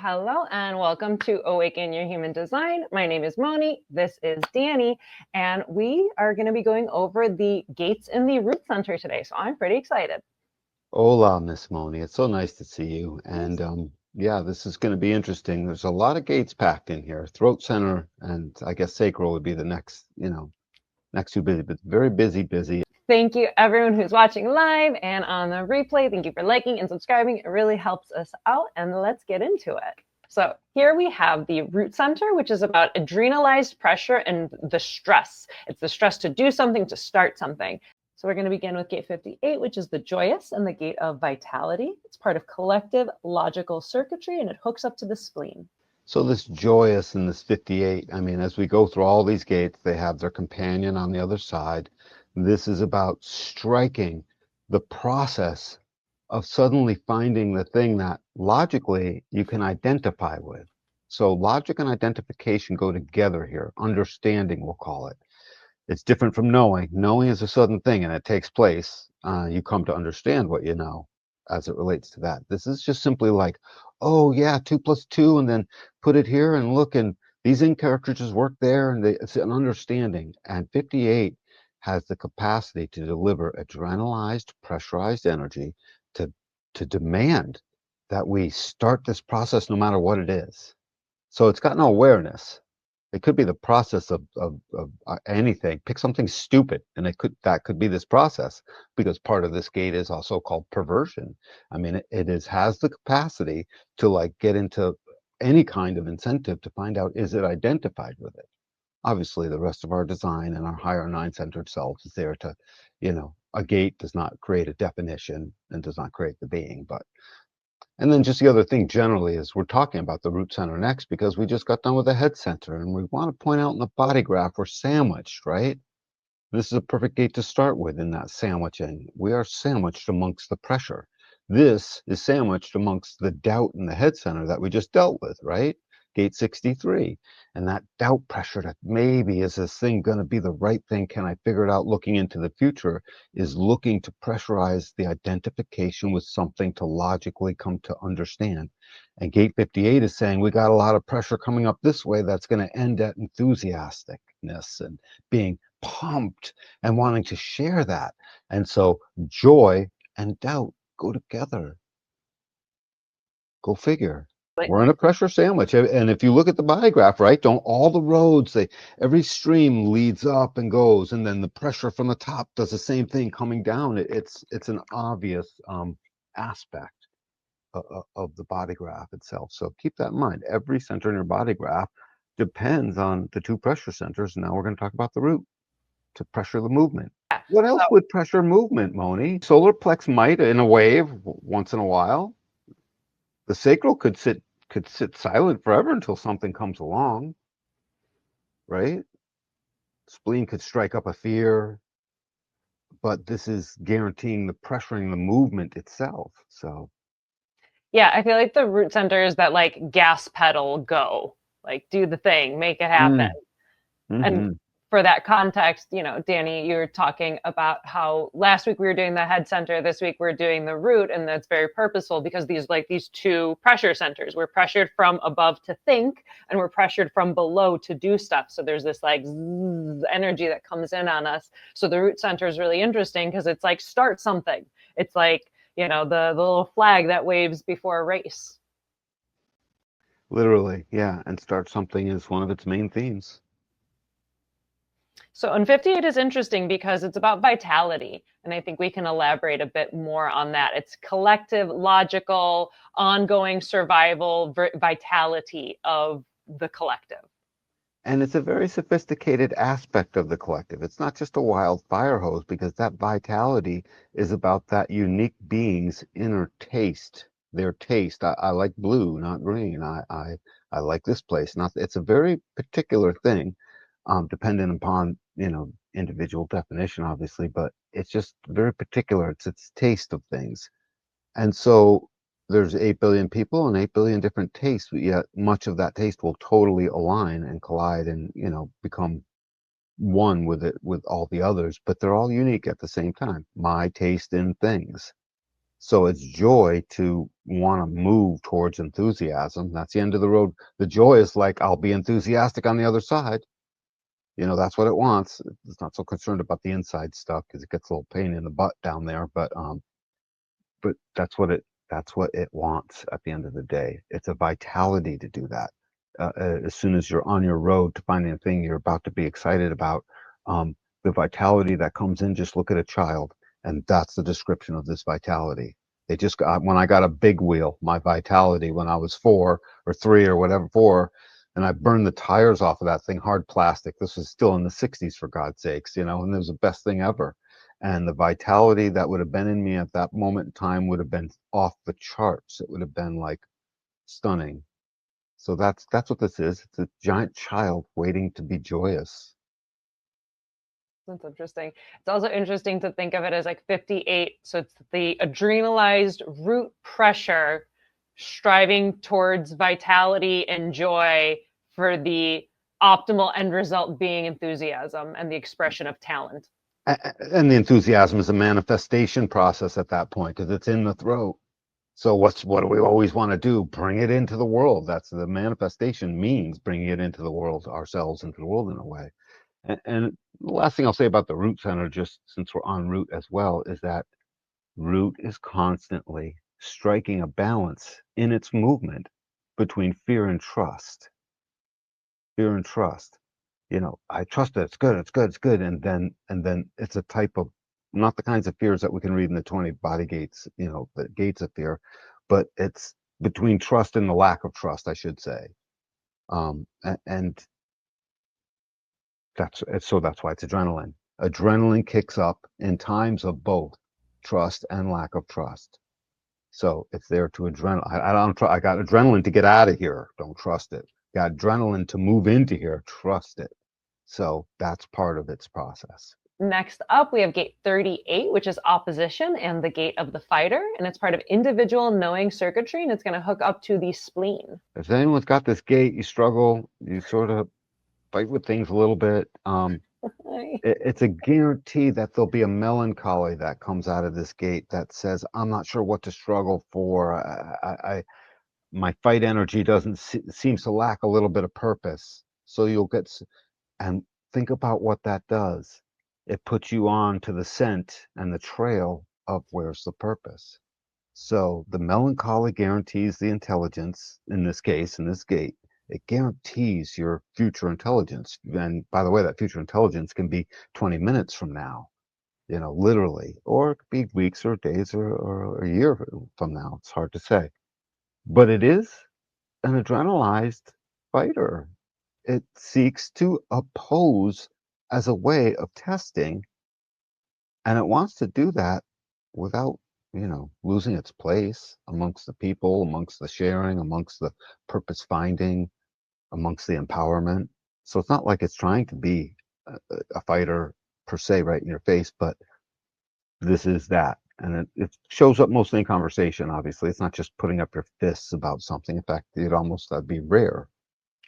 Hello and welcome to Awaken Your Human Design. My name is Moni. This is Danny, and we are going to be going over the gates in the root center today. So I'm pretty excited. Hola, Miss Moni. It's so nice to see you. And yeah, this is going to be interesting. There's a lot of gates packed in here. Throat center and I guess sacral would be the next, next two busy, but very busy. Thank you, everyone who's watching live and on the replay. Thank you for liking and subscribing. It really helps us out, and let's get into it. So here we have the root center, which is about adrenalized pressure and the stress. It's the stress to do something, to start something. So we're going to begin with gate 58, which is the joyous and the gate of vitality. It's part of collective logical circuitry, and it hooks up to the spleen. So this joyous and this 58, I mean, as we go through all these gates, they have their companion on the other side. This is about striking the process of suddenly finding the thing that logically you can identify with. So logic and identification go together here. Understanding, we'll call it. It's different from knowing. Knowing is a sudden thing and it takes place. You come to understand what you know as it relates to that. This is just simply like, oh yeah, 2 + 2, and then put it here and look, and these ink cartridges work there, and it's an understanding. And 58 has the capacity to deliver adrenalized, pressurized energy to demand that we start this process no matter what it is. So it's got no awareness. It could be the process of anything. Pick something stupid, and that could be this process, because part of this gate is also called perversion. I mean, has the capacity to like get into any kind of incentive to find out, is it identified with it? Obviously, the rest of our design and our higher nine-centered self is there to, a gate does not create a definition and does not create the being, but. And then just the other thing generally is we're talking about the root center next because we just got done with the head center, and we want to point out in the body graph we're sandwiched, right? This is a perfect gate to start with in that sandwiching. We are sandwiched amongst the pressure. This is sandwiched amongst the doubt in the head center that we just dealt with, right? Gate 63. And that doubt pressure that maybe is this thing going to be the right thing? Can I figure it out looking into the future is looking to pressurize the identification with something to logically come to understand. And gate 58 is saying we got a lot of pressure coming up this way that's going to end at enthusiasticness and being pumped and wanting to share that. And so joy and doubt go together. Go figure. We're in a pressure sandwich. And if you look at the body graph, right, don't all the roads, every stream leads up and goes, and then the pressure from the top does the same thing coming down. It's an obvious aspect of the body graph itself. So keep that in mind. Every center in your body graph depends on the two pressure centers. Now we're going to talk about the root to pressure the movement. What else would pressure movement, Moni? Solar plex might in a wave once in a while. The sacral could sit silent forever until something comes along, right? Spleen could strike up a fear, but this is guaranteeing the pressuring the movement itself. So yeah, I feel like the root center is that like gas pedal, go, like do the thing, make it happen. And for that context, Danny, you were talking about how last week we were doing the head center, this week we're doing the root, and that's very purposeful because these two pressure centers, we're pressured from above to think, and we're pressured from below to do stuff. So there's this like energy that comes in on us. So the root center is really interesting because it's like start something. It's like, the little flag that waves before a race. Literally, yeah, and start something is one of its main themes. So in 58 is interesting because it's about vitality. And I think we can elaborate a bit more on that. It's collective, logical, ongoing survival, vitality of the collective. And it's a very sophisticated aspect of the collective. It's not just a wild fire hose, because that vitality is about that unique being's inner taste, their taste. I like blue, not green. I like this place. It's a very particular thing. Dependent upon, individual definition, obviously, but it's just very particular. It's its taste of things. And so there's 8 billion people and 8 billion different tastes, but yet much of that taste will totally align and collide and, become one with all the others, but they're all unique at the same time. My taste in things. So it's joy to want to move towards enthusiasm. That's the end of the road. The joy is like, I'll be enthusiastic on the other side. That's what it wants. It's not so concerned about the inside stuff because it gets a little pain in the butt down there. But that's what it wants at the end of the day. It's a vitality to do that. As soon as you're on your road to finding a thing you're about to be excited about, the vitality that comes in, just look at a child, and that's the description of this vitality. They just got, when I got a big wheel, my vitality when I was 4 or 3 or whatever, 4, and I burned the tires off of that thing, hard plastic. This was still in the 60s, for God's sakes, and it was the best thing ever. And the vitality that would have been in me at that moment in time would have been off the charts. It would have been like stunning. So that's what this is. It's a giant child waiting to be joyous. That's interesting. It's also interesting to think of it as like 58. So it's the adrenalized root pressure striving towards vitality and joy for the optimal end result being enthusiasm and the expression of talent. And the enthusiasm is a manifestation process at that point because it's in the throat. So what do we always want to do? Bring it into the world. That's the manifestation, means bringing it into the world, ourselves into the world in a way. And the last thing I'll say about the root center, just since we're on root as well, is that root is constantly striking a balance in its movement between fear and trust. Fear and trust. I trust it. It's good. It's good. It's good. And then it's a type of, not the kinds of fears that we can read in the 20 body gates, the gates of fear, but it's between trust and the lack of trust, I should say. And that's why it's adrenaline. Adrenaline kicks up in times of both trust and lack of trust. So it's there to adrenaline. I got adrenaline to get out of here. Don't trust it. Got adrenaline to move into here. Trust it. So that's part of its process. Next up, we have gate 38, which is opposition and the gate of the fighter. And it's part of individual knowing circuitry, and it's going to hook up to the spleen. If anyone's got this gate, you struggle, you sort of fight with things a little bit. It's a guarantee that there'll be a melancholy that comes out of this gate that says, I'm not sure what to struggle for. My fight energy seems to lack a little bit of purpose. So you'll get, and think about what that does. It puts you on to the scent and the trail of where's the purpose. So the melancholy guarantees the intelligence, in this case, in this gate. It guarantees your future intelligence. And by the way, that future intelligence can be 20 minutes from now, literally, or it could be weeks or days or a year from now. It's hard to say. But it is an adrenalized fighter. It seeks to oppose as a way of testing, and it wants to do that without losing its place amongst the people, amongst the sharing, amongst the purpose finding, amongst the empowerment. So it's not like it's trying to be a fighter per se right in your face, but this is that. And it shows up mostly in conversation, obviously. It's not just putting up your fists about something. In fact, that'd be rare.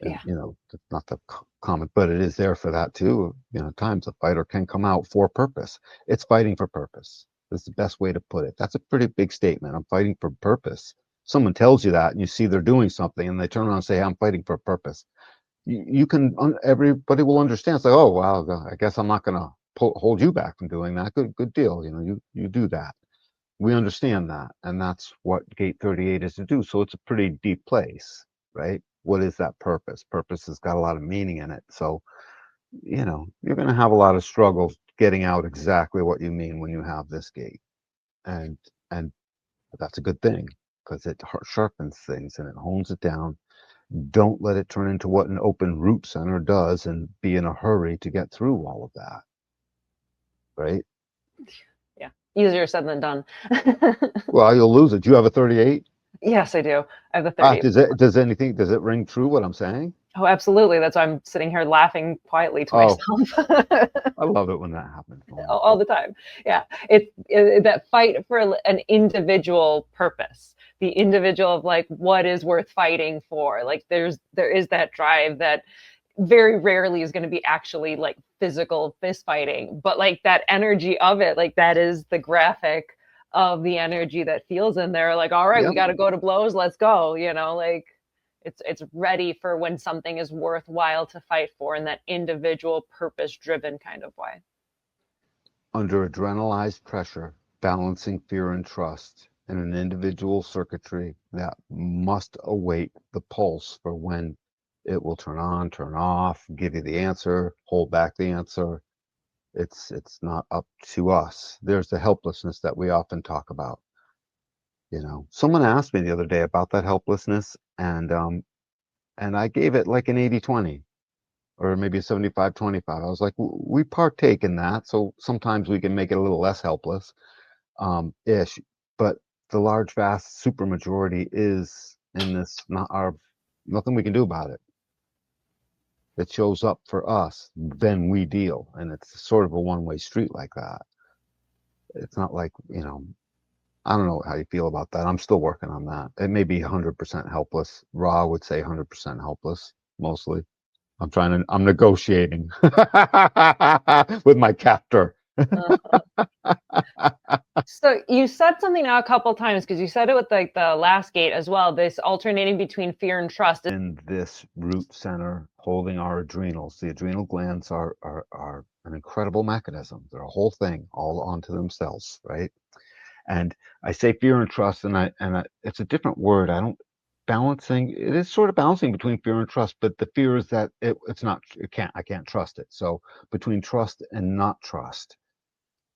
And, Yeah. it's not the common, but it is there for that too. Times a fighter can come out for purpose. It's fighting for purpose. That's the best way to put it. That's a pretty big statement. I'm fighting for purpose. Someone tells you that and you see they're doing something and they turn around and say, hey, I'm fighting for a purpose. Everybody will understand. It's like, oh, wow, I guess I'm not going to hold you back from doing that. Good deal. You do that. We understand that. And that's what gate 38 is to do. So it's a pretty deep place, right? What is that purpose? Purpose has got a lot of meaning in it. So, you're going to have a lot of struggle getting out exactly what you mean when you have this gate. And that's a good thing because it sharpens things and it hones it down. Don't let it turn into what an open root center does and be in a hurry to get through all of that. Right? Yeah. Easier said than done. Well, you'll lose it. Do you have a 38? Yes, I do. I have the 38. Does it ring true what I'm saying? Oh, absolutely. That's why I'm sitting here laughing quietly to myself. I love it when that happens. All the time. Yeah. It's that fight for an individual purpose, the individual of like, what is worth fighting for? Like there is that drive that very rarely is going to be actually like physical fist fighting, but like that energy of it, like that is the graphic of the energy that feels in there. Like, all right, we Yep. got to go to blows. Let's go. Like it's ready for when something is worthwhile to fight for in that individual purpose driven kind of way. Under adrenalized pressure, balancing fear and trust in an individual circuitry that must await the pulse for when it will turn on, turn off, give you the answer, hold back the answer. It's not up to us. There's the helplessness that we often talk about. Someone asked me the other day about that helplessness, and I gave it like an 80-20 or maybe a 75-25. I was like, we partake in that, so sometimes we can make it a little less helpless, ish. But the large, vast supermajority is in this, nothing we can do about it. It shows up for us, then we deal, and it's sort of a one-way street like that. It's not like, I don't know how you feel about that. I'm still working on that. It may be 100% helpless. Ra would say 100% helpless, mostly. I'm negotiating with my captor. So you said something now a couple times, because you said it with like the last gate as well, this alternating between fear and trust. In this root center holding our adrenals, the adrenal glands are an incredible mechanism. They're a whole thing all onto themselves, right? And I say fear and trust, and it's a different word. I don't balancing. It is sort of balancing between fear and trust, but the fear is that I can't trust it. So between trust and not trust,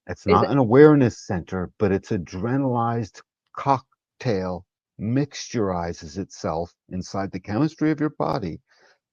it's Is not it, an awareness center, but it's adrenalized cocktail mixturizes itself inside the chemistry of your body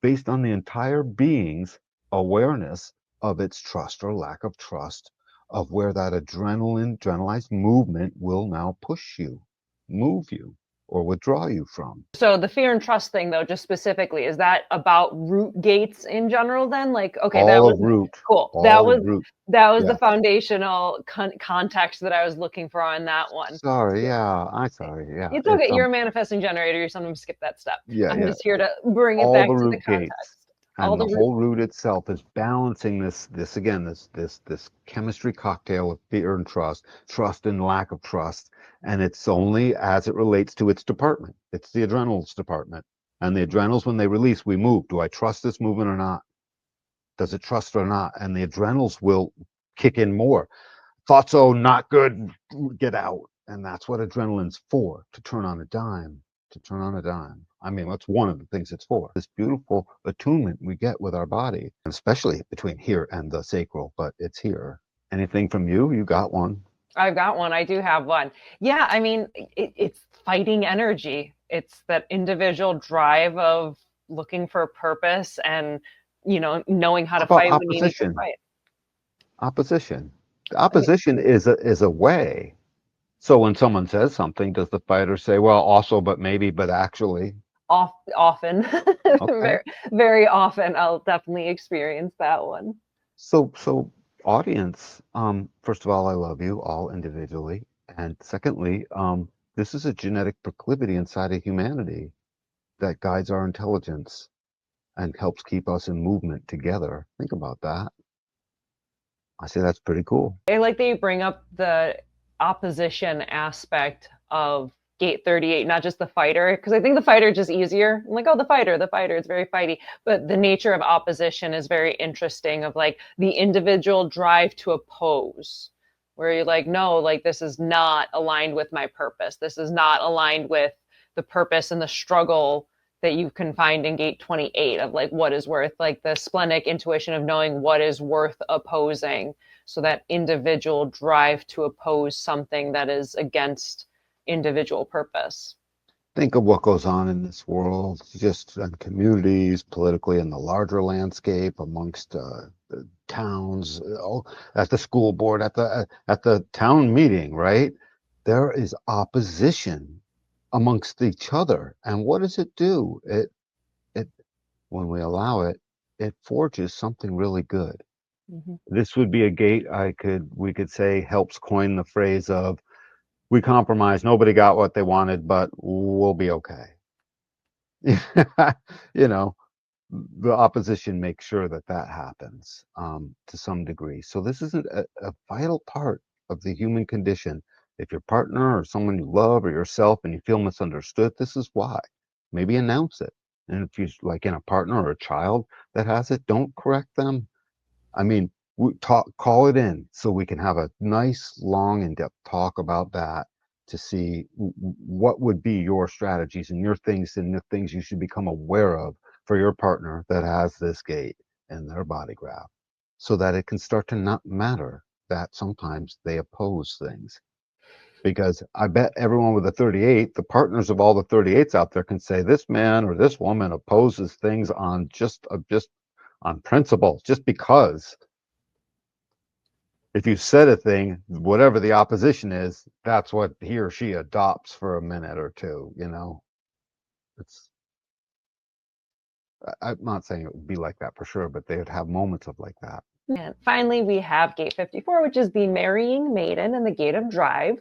based on the entire being's awareness of its trust or lack of trust, of where that adrenalized movement will now push you, move you, or withdraw you from. so the fear and trust thing, though, just specifically, is that about root gates in general then? Like, okay, that All was of root, cool. all of root. That was the Yes. foundational context that I was looking for on that one. Sorry, yeah, I'm sorry, yeah. It's okay. You're a manifesting generator. You're sometimes skip that step. Yeah, I'm yeah. just here to bring it All back the to the root gates context. All and the the whole root itself is balancing this again, this chemistry cocktail of fear and trust and lack of trust, and it's only as it relates to its department. It's the adrenals department, and the adrenals, when they release, we move. Do I trust this movement or not? Does it trust or not? And the adrenals will kick in more. Thought so, not good, get out. And that's what adrenaline's for, to turn on a dime, to turn on a dime. I mean, that's one of the things it's for. This beautiful attunement we get with our body, especially between here and the sacral, but it's here. Anything from you? You got one. I've got one. I do have one. Yeah, I mean, it's fighting energy. It's that individual drive of looking for a purpose and, knowing how How to about fight when you need to opposition? fight. Opposition. Opposition is a way. So when someone says something, does the fighter say, well, also, but maybe, but actually? Often, Okay. very, very often, I'll definitely experience that one. So audience, first of all, I love you all individually. And secondly, this is a genetic proclivity inside of humanity that guides our intelligence and helps keep us in movement together. Think about that. I say that's pretty cool. I like that you bring up the opposition aspect of Gate 38, not just the fighter, because I think the fighter is just easier. I'm like, oh, the fighter, it's very fighty. But the nature of opposition is very interesting, of like the individual drive to oppose, where you're like, no, like this is not aligned with my purpose. This is not aligned with the purpose and the struggle that you can find in Gate 28 of like what is worth, like the splenic intuition of knowing what is worth opposing. So that individual drive to oppose something that is against individual purpose. Think of what goes on in this world, just in communities, politically, in the larger landscape, amongst the towns, at the school board, at the town meeting, right? There is opposition amongst each other, and what does it do? It when we allow it, it forges something really good. Mm-hmm. This would be a gate we could say helps coin the phrase of we compromised, nobody got what they wanted, but we'll be okay. You know, the opposition makes sure that that happens to some degree. So this is a vital part of the human condition If your partner or someone you love or yourself and you feel misunderstood, this is why. Maybe announce it. And if you like in a partner or a child that has it, don't correct them. I mean, call it in so we can have a nice, long, in-depth talk about that to see what would be your strategies and your things and the things you should become aware of for your partner that has this gate in their body graph, so that it can start to not matter that sometimes they oppose things. Because I bet everyone with a 38, the partners of all the 38s out there can say this man or this woman opposes things on just on principle, just because. If you said a thing, whatever the opposition is, that's what he or she adopts for a minute or two, you know. It's I'm not saying it would be like that for sure, but they would have moments of like that. And finally, we have gate 54, which is the marrying maiden and the gate of drive.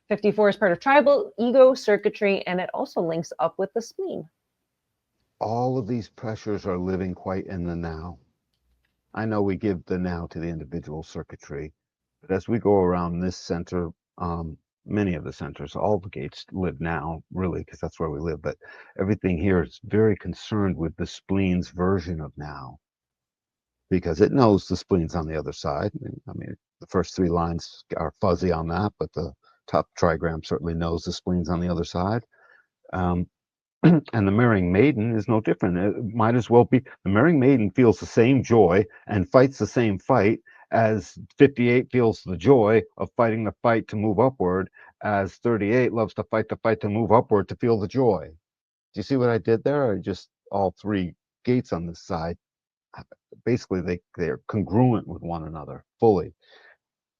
54 is part of tribal ego circuitry, and it also links up with the spleen. All of these pressures are living quite in the now. I know we give the now to the individual circuitry, but as we go around this center, many of the centers, all the gates live now, really, because that's where we live. But everything here is very concerned with the spleen's version of now, because it knows the spleen's on the other side. I mean, the first three lines are fuzzy on that, but the top trigram certainly knows the spleen's on the other side. And the marrying maiden is no different. It might as well be. The marrying maiden feels the same joy and fights the same fight as 58 feels the joy of fighting the fight to move upward, as 38 loves to fight the fight to move upward to feel the joy. Do you see what I did there? I just all three gates on this side, basically they're congruent with one another fully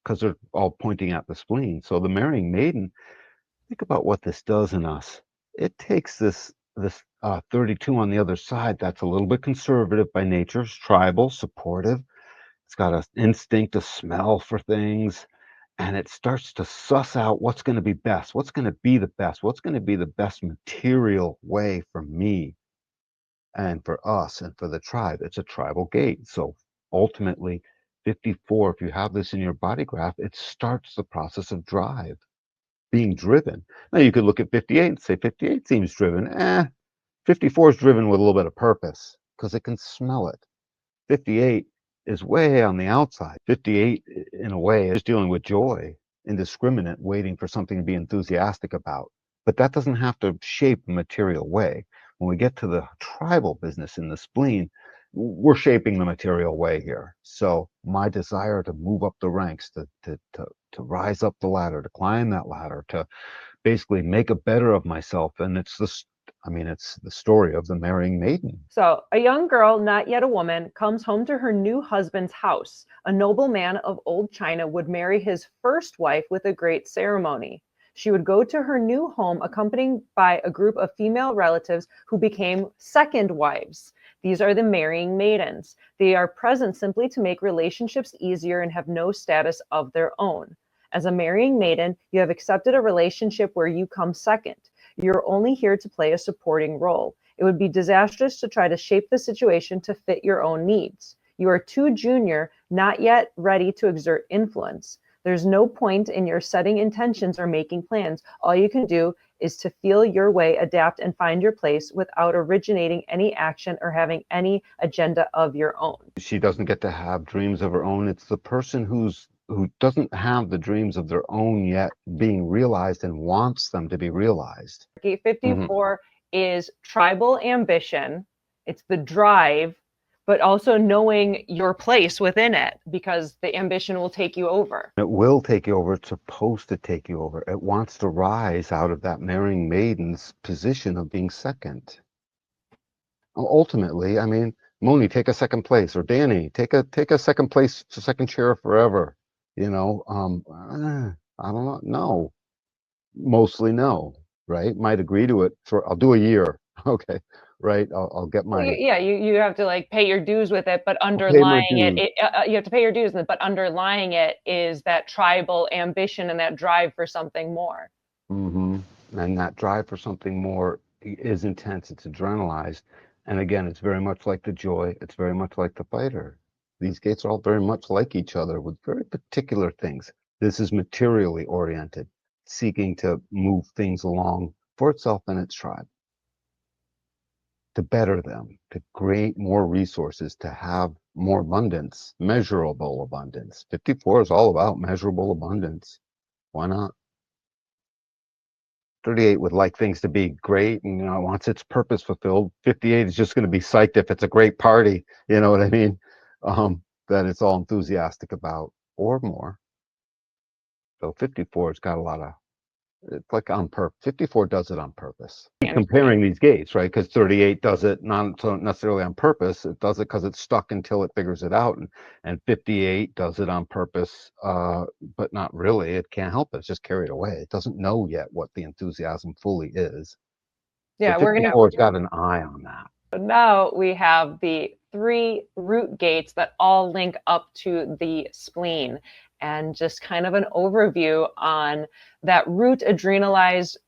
because they're all pointing at the spleen. So the marrying maiden, think about what this does in us. It takes this 32 on the other side that's a little bit conservative by nature, it's tribal, supportive. It's got an instinct to smell for things, and it starts to suss out what's going to be best, what's going to be the best, what's going to be the best material way for me and for us and for the tribe. It's a tribal gate. So ultimately, 54, if you have this in your body graph, it starts the process of drive, being driven. Now you could look at 58 and say 58 seems driven. 54 is driven with a little bit of purpose because it can smell it. 58 is way on the outside. 58, in a way, is dealing with joy, indiscriminate, waiting for something to be enthusiastic about. But that doesn't have to shape a material way. When we get to the tribal business in the spleen, we're shaping the material way here. So my desire to move up the ranks, to rise up the ladder, to climb that ladder, to basically make a better of myself. And it's the story of the marrying maiden. So, a young girl, not yet a woman, comes home to her new husband's house. A noble man of old China would marry his first wife with a great ceremony. She would go to her new home accompanied by a group of female relatives who became second wives. These are the marrying maidens. They are present simply to make relationships easier and have no status of their own. As a marrying maiden, you have accepted a relationship where you come second. You're only here to play a supporting role. It would be disastrous to try to shape the situation to fit your own needs. You are too junior, not yet ready to exert influence. There's no point in your setting intentions or making plans. All you can do is to feel your way, adapt, and find your place without originating any action or having any agenda of your own. She doesn't get to have dreams of her own. It's the person who doesn't have the dreams of their own yet being realized and wants them to be realized. Gate 54 is tribal ambition. It's the drive, but also knowing your place within it, because the ambition will take you over. It will take you over. It's supposed to take you over. It wants to rise out of that marrying maiden's position of being second. Ultimately, I mean, Moni, take a second place, or Danny, take a second place, second chair forever. I don't know. No, mostly no, right? Might agree to it for, I'll do a year. Okay, right. I'll get my. Yeah, you have to like pay your dues with it, but pay my underlying dues. you have to pay your dues, but underlying it is that tribal ambition and that drive for something more. And that drive for something more is intense. It's adrenalized. And again, it's very much like the joy. It's very much like the fighter. These gates are all very much like each other with very particular things. This is materially oriented. seeking to move things along for itself and its tribe, to better them, to create more resources, to have more abundance, measurable abundance. 54 is all about measurable abundance. Why not? 38 would like things to be great and, wants its purpose fulfilled. 58 is just going to be psyched if it's a great party, you know what I mean? That it's all enthusiastic about or more. So 54 has got a lot of, it's like on purpose. 54 does it on purpose. Comparing these gates, right? Because 38 does it not so necessarily on purpose. It does it because it's stuck until it figures it out. And 58 does it on purpose, but not really. It can't help it. It's just carried away. It doesn't know yet what the enthusiasm fully is. Yeah, so 54's got an eye on that. So now we have the 3 root gates that all link up to the spleen, and just kind of an overview on that root adrenalized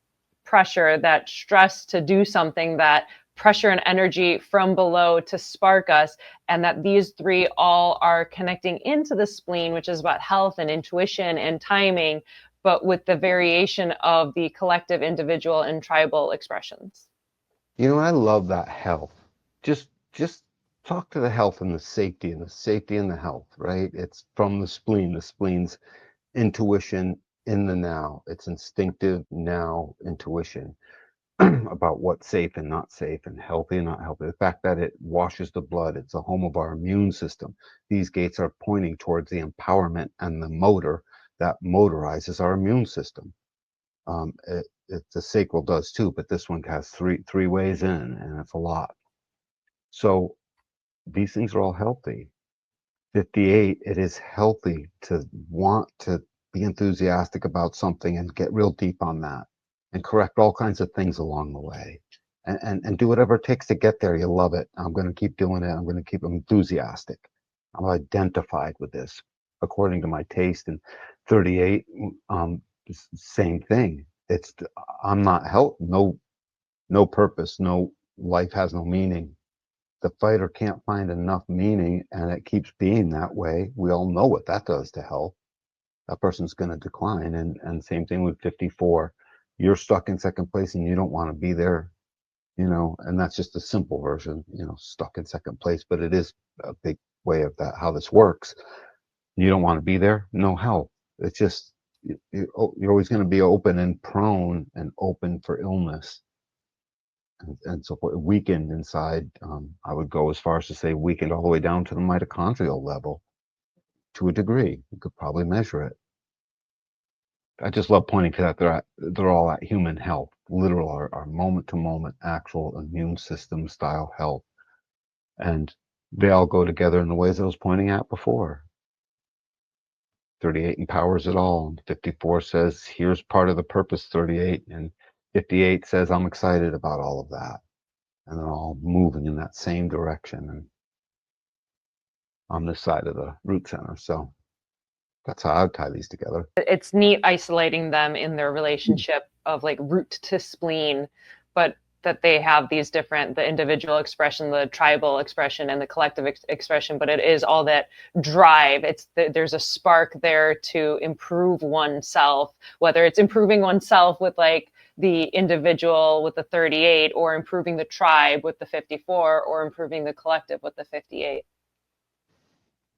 pressure, that stress to do something, that pressure and energy from below to spark us, and that these 3 all are connecting into the spleen, which is about health and intuition and timing, but with the variation of the collective, individual, and tribal expressions. I love that health. Just talk to the health and the safety and the health, right? It's from the spleen. The spleen's intuition in the now. It's instinctive now intuition about what's safe and not safe and healthy and not healthy. The fact that it washes the blood, it's a home of our immune system. These gates are pointing towards the empowerment and the motor that motorizes our immune system. The sacral does too, but this one has three ways in, and it's a lot. So these things are all healthy. 58, it is healthy to want to be enthusiastic about something and get real deep on that and correct all kinds of things along the way and do whatever it takes to get there. You love it. I'm going to keep doing it. I'm going to keep enthusiastic. I'm identified with this according to my taste. And 38, same thing. It's I'm not help. No purpose. No life has no meaning. The fighter can't find enough meaning, and it keeps being that way. We all know what that does to health. That person's going to decline. And same thing with 54. You're stuck in second place, and you don't want to be there. And that's just a simple version. Stuck in second place, but it is a big way of that how this works. You don't want to be there. No help. It's just you're always going to be open and prone and open for illness. And so weakened inside, I would go as far as to say weakened all the way down to the mitochondrial level to a degree. You could probably measure it. I just love pointing to that. They're all at human health, literal, our moment-to-moment actual immune system style health. And they all go together in the ways I was pointing at before. 38 empowers it all. And 54 says, here's part of the purpose, 38. And 58 says, I'm excited about all of that. And they're all moving in that same direction and on this side of the root center. So that's how I would tie these together. It's neat isolating them in their relationship of like root to spleen, but that they have these different, the individual expression, the tribal expression, and the collective expression, but it is all that drive. There's a spark there to improve oneself, whether it's improving oneself with like the individual with the 38, or improving the tribe with the 54, or improving the collective with the 58.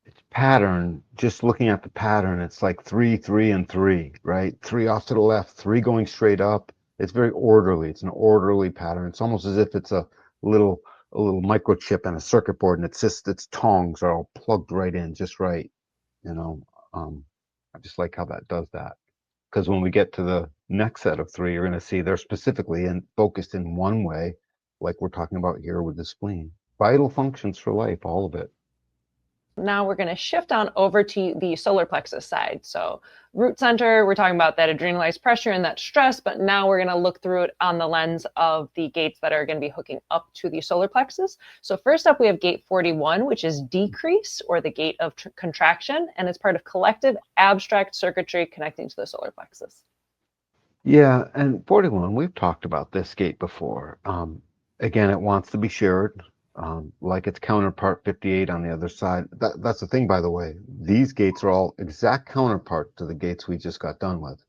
It's pattern, just looking at the pattern, it's like 3, 3, and 3, right? 3 off to the left, 3 going straight up. It's very orderly. It's an orderly pattern. It's almost as if it's a little microchip and a circuit board, and it's just its tongs are all plugged right in, just right. I just like how that does that. Because when we get to the next set of 3, you're going to see they're specifically and focused in one way, like we're talking about here with the spleen. Vital functions for life, all of it. Now we're going to shift on over to the solar plexus side. So root center, we're talking about that adrenalized pressure and that stress, but now we're going to look through it on the lens of the gates that are going to be hooking up to the solar plexus. So first up, we have gate 41, which is decrease, or the gate of contraction, and it's part of collective abstract circuitry connecting to the solar plexus. Yeah, and 41, we've talked about this gate before. Again, it wants to be shared. Like its counterpart 58 on the other side. That's the thing, by the way. These gates are all exact counterpart to the gates we just got done with.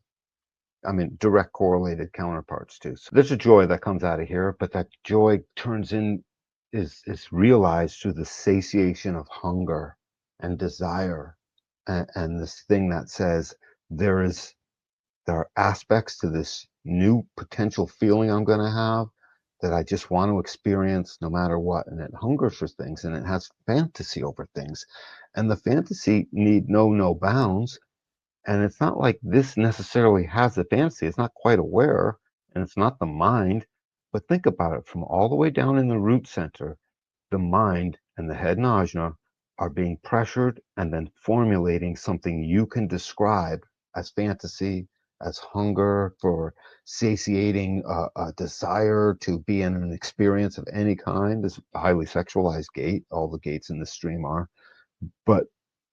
I mean, direct correlated counterparts too. So there's a joy that comes out of here, but that joy turns in is realized through the satiation of hunger and desire, and this thing that says there is there are aspects to this new potential feeling I'm going to have that I just want to experience no matter what. And it hungers for things and it has fantasy over things. And the fantasy need know no bounds. And it's not like this necessarily has the fantasy. It's not quite aware and it's not the mind. But think about it from all the way down in the root center, the mind and the head and ajna are being pressured and then formulating something you can describe as fantasy, as hunger for satiating a desire to be in an experience of any kind. This highly sexualized gate, all the gates in the stream are. But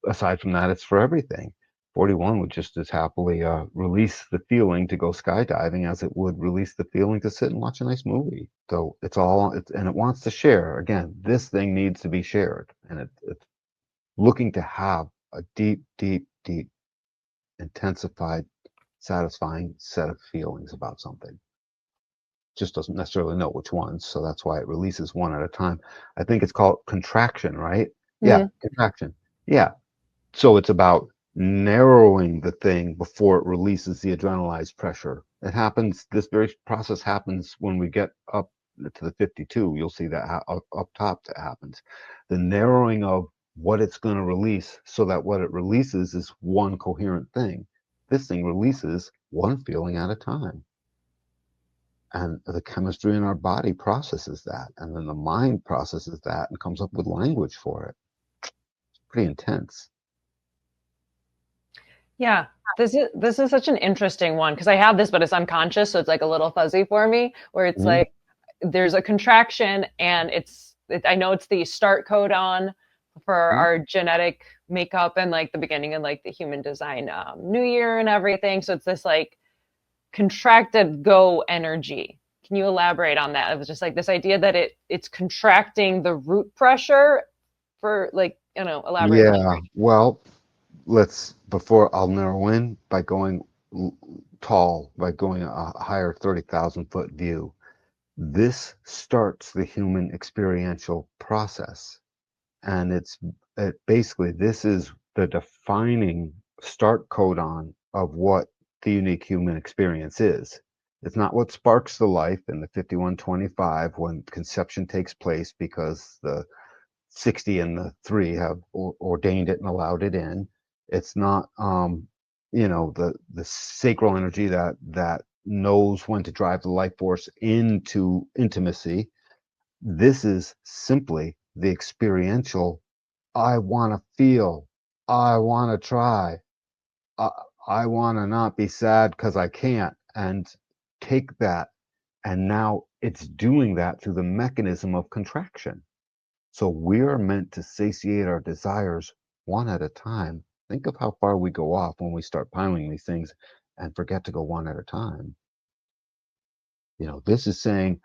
aside from that, it's for everything. 41 would just as happily release the feeling to go skydiving as it would release the feeling to sit and watch a nice movie. So and it wants to share. Again, this thing needs to be shared. And it's looking to have a deep, deep, deep, intensified, satisfying set of feelings about something. Just doesn't necessarily know which ones. So that's why it releases one at a time. I think it's called contraction, right? Yeah, contraction. Yeah. So it's about narrowing the thing before it releases the adrenalized pressure. It happens, this very process happens when we get up to the 52. You'll see that up top that happens. The narrowing of what it's going to release so that what it releases is one coherent thing. This thing releases one feeling at a time. And the chemistry in our body processes that. And then the mind processes that and comes up with language for it. It's pretty intense. Yeah, this is such an interesting one because I have this, but it's unconscious, so it's like a little fuzzy for me. Where it's like there's a contraction, and I know it's the start codon for our genetic makeup and like the beginning of like the human design new year and everything. So it's this like contracted go energy. Can you elaborate on that? It was just like this idea that it's contracting the root pressure for like, elaborate. Yeah, well, before I'll narrow in by going tall, by going a higher 30,000 foot view. This starts the human experiential process. And basically, this is the defining start codon of what the unique human experience is. It's not what sparks the life in the 5125 when conception takes place because the 60 and the 3 have ordained it and allowed it in. It's not, the sacral energy that knows when to drive the life force into intimacy. This is simply the experiential. I want to feel. I want to try. I, I want to not be sad because I can't. And take that. And now it's doing that through the mechanism of contraction. So we're meant to satiate our desires one at a time. Think of how far we go off when we start piling these things and forget to go one at a time. This is saying,